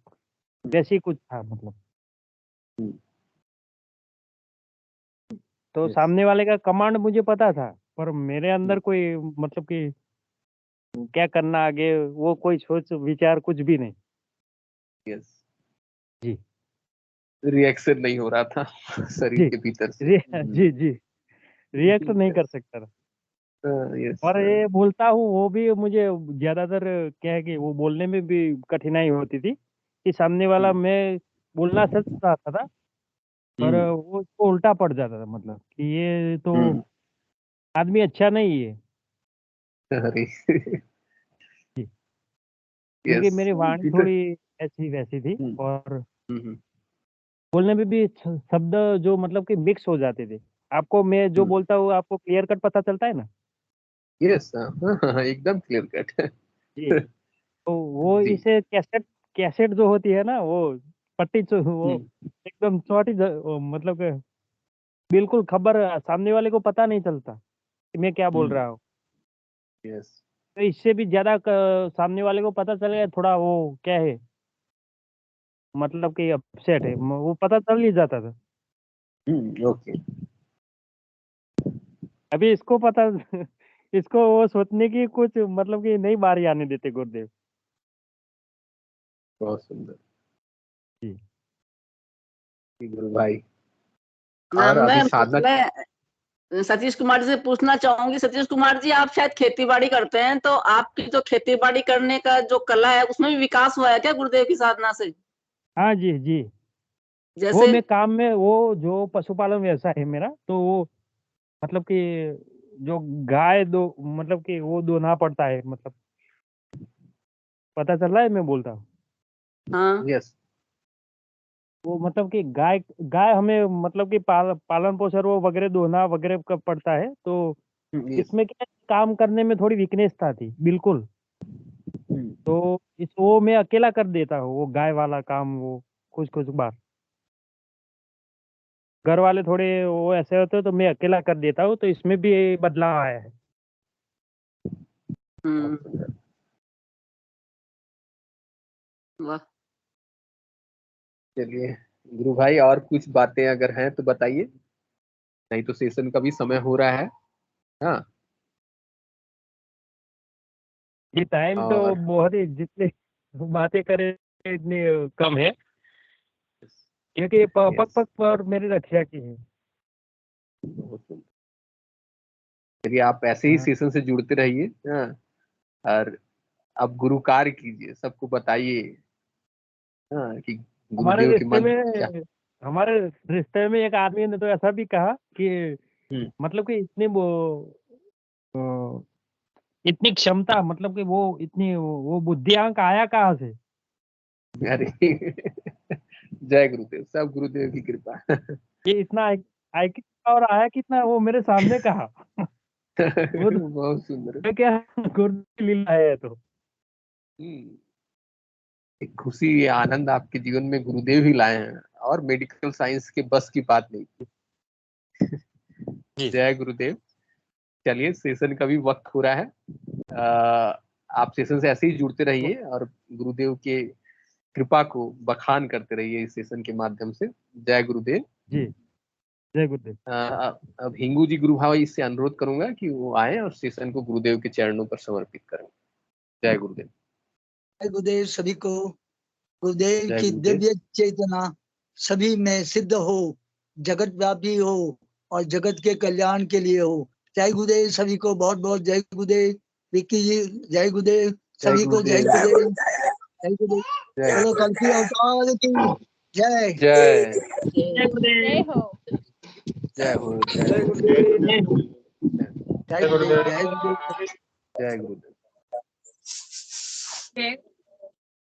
वैसे ही कुछ था मतलब। तो Yes. सामने वाले का कमांड मुझे पता था, पर मेरे अंदर कोई मतलब कि क्या करना आगे वो कोई सोच विचार कुछ भी नहीं। यस, जी रिएक्शन नहीं हो रहा था शरीर जी के भीतर से। जी जी रिएक्ट नहीं कर सकता था। यस, और ये बोलता हूँ वो भी मुझे ज्यादातर क्या है कि वो बोलने में भी कठिनाई होती थी कि सामने वाला मैं बोलना सच चाहता था, पर वो उसको उल्टा पड़ जाता था मतलब कि ये तो आदमी अच्छा नहीं है। अरे जी क्योंकि यस, मेरी वाणी थोड़ी ऐसी वैसी थी और बोलने में भी शब्द जो मतलब कि मिक्स हो जाते थे। आपको मैं जो बोलता हूँ आपको क्लियर कट पता चलता है ना? यस, एकदम क्लियर कट। जी तो वो जी। इसे कैसेट कैसेट जो होती है ना वो पट्टी वो एकदम छोटी मतलब कि बिल्कुल खबर सामने वाले को पता नहीं चलता कि मैं क्या बोल रहा हूँ। यस, तो इससे भी ज्यादा सामने वाले को पता चल गया थोड़ा वो क्या है मतलब कि अपसेट है, वो पता चल ही जाता था। ओके। अभी इसको पता इसको वो सोचने की कुछ मतलब कि नहीं बारी आने देते गुरुदेव। बहुत सुंदर जी गुरु भाई। ना, और अभी साधना मैं सतीश कुमार जी से पूछना चाहूंगी। सतीश कुमार जी, आप शायद खेती बाड़ी करते हैं, तो आपकी जो खेती बाड़ी करने का जो कला है उसमें भी विकास हुआ है क्या गुरुदेव की साधना से? हाँ जी जी वो जैसे मैं काम में वो जो पशुपालन व्यवसाय है मेरा, तो वो मतलब कि जो गाय दो मतलब कि वो दोना पड़ता है मतलब, पता चल रहा है मैं बोलता हूँ? हाँ यस, वो मतलब कि गाय गाय हमें मतलब कि पालन पोषण वो वगैरह दोना वगैरह का पड़ता है। तो यस, इसमें क्या काम करने में थोड़ी वीकनेस थी बिल्कुल। तो वो मैं अकेला कर देता हूँ वो गाय वाला काम वो कुछ कुछ बार। घर वाले थोड़े वो ऐसे होते हैं तो मैं अकेला कर देता हूँ, तो इसमें भी बदलाव आया है। वाह। चलिए गुरु भाई, और कुछ बातें अगर हैं तो बताइए, नहीं तो सेशन का भी समय हो रहा है। हाँ, ये टाइम तो और बहुत ही जितने बातें करें इतनी कम है, क्योंकि पग पग पर मेरी रक्षा की है। बहुत सुंदर। चलिए आप ऐसे ही सेशन से जुड़ते रहिए। हाँ, और आप गुरु कार्य कीजिए, सबको बताइए। हाँ, कि हमारे गुरुदेव के रिश्ते मंत्र क्या। में हमारे रिश्ते में एक आदमी ने तो ऐसा भी कहा कि मतलब कि इतनी वो अ, इतनी क्षमता मतलब कि वो इतनी वो बुद्धियांक आया कहाँ से? अरे जय गुरुदेव, सब गुरुदेव की कृपा। ये इतना आईक्यू पावर आया कितना वो मेरे सामने कहा। वो तो बहुत सुंदर। मैं क्या गुरु की लीला है तो। एक खुशी, ये आनंद आपके जीवन में गुरुदेव ही लाए हैं, और मेडिकल साइंस के बस की बात नहीं। जय गुरुदेव। चलिए सेशन का भी वक्त हो रहा है। आप सेशन से ऐसे ही जुड़ते रहिए और गुरुदेव के कृपा को बखान करते रहिए इस सेशन के माध्यम से। जय गुरुदेव। जी जय गुरुदेव। अब हिंगू जी गुरु भाई से अनुरोध करूंगा कि वो आए और सेशन को गुरुदेव के चरणों पर समर्पित करें। जय गुरुदेव। जय गुरुदेव सभी को। गुरुदेव जय की गुरुदेव। दिव्य चेतना सभी में सिद्ध हो, जगत व्यापी हो और जगत के कल्याण के लिए हो। जय गुरुदेव सभी को, बहुत बहुत जय गुरुदेव। विक्की जी जय गुरुदेव सभी को, जय गुरुदेव। जय गुरुदेव। चलो कल की अवतार की जय। जय जय गुरुदेव। जय हो। जय गुरुदेव। जय गुरुदेव। जय गुरुदेव। जय गुरुदेव। जय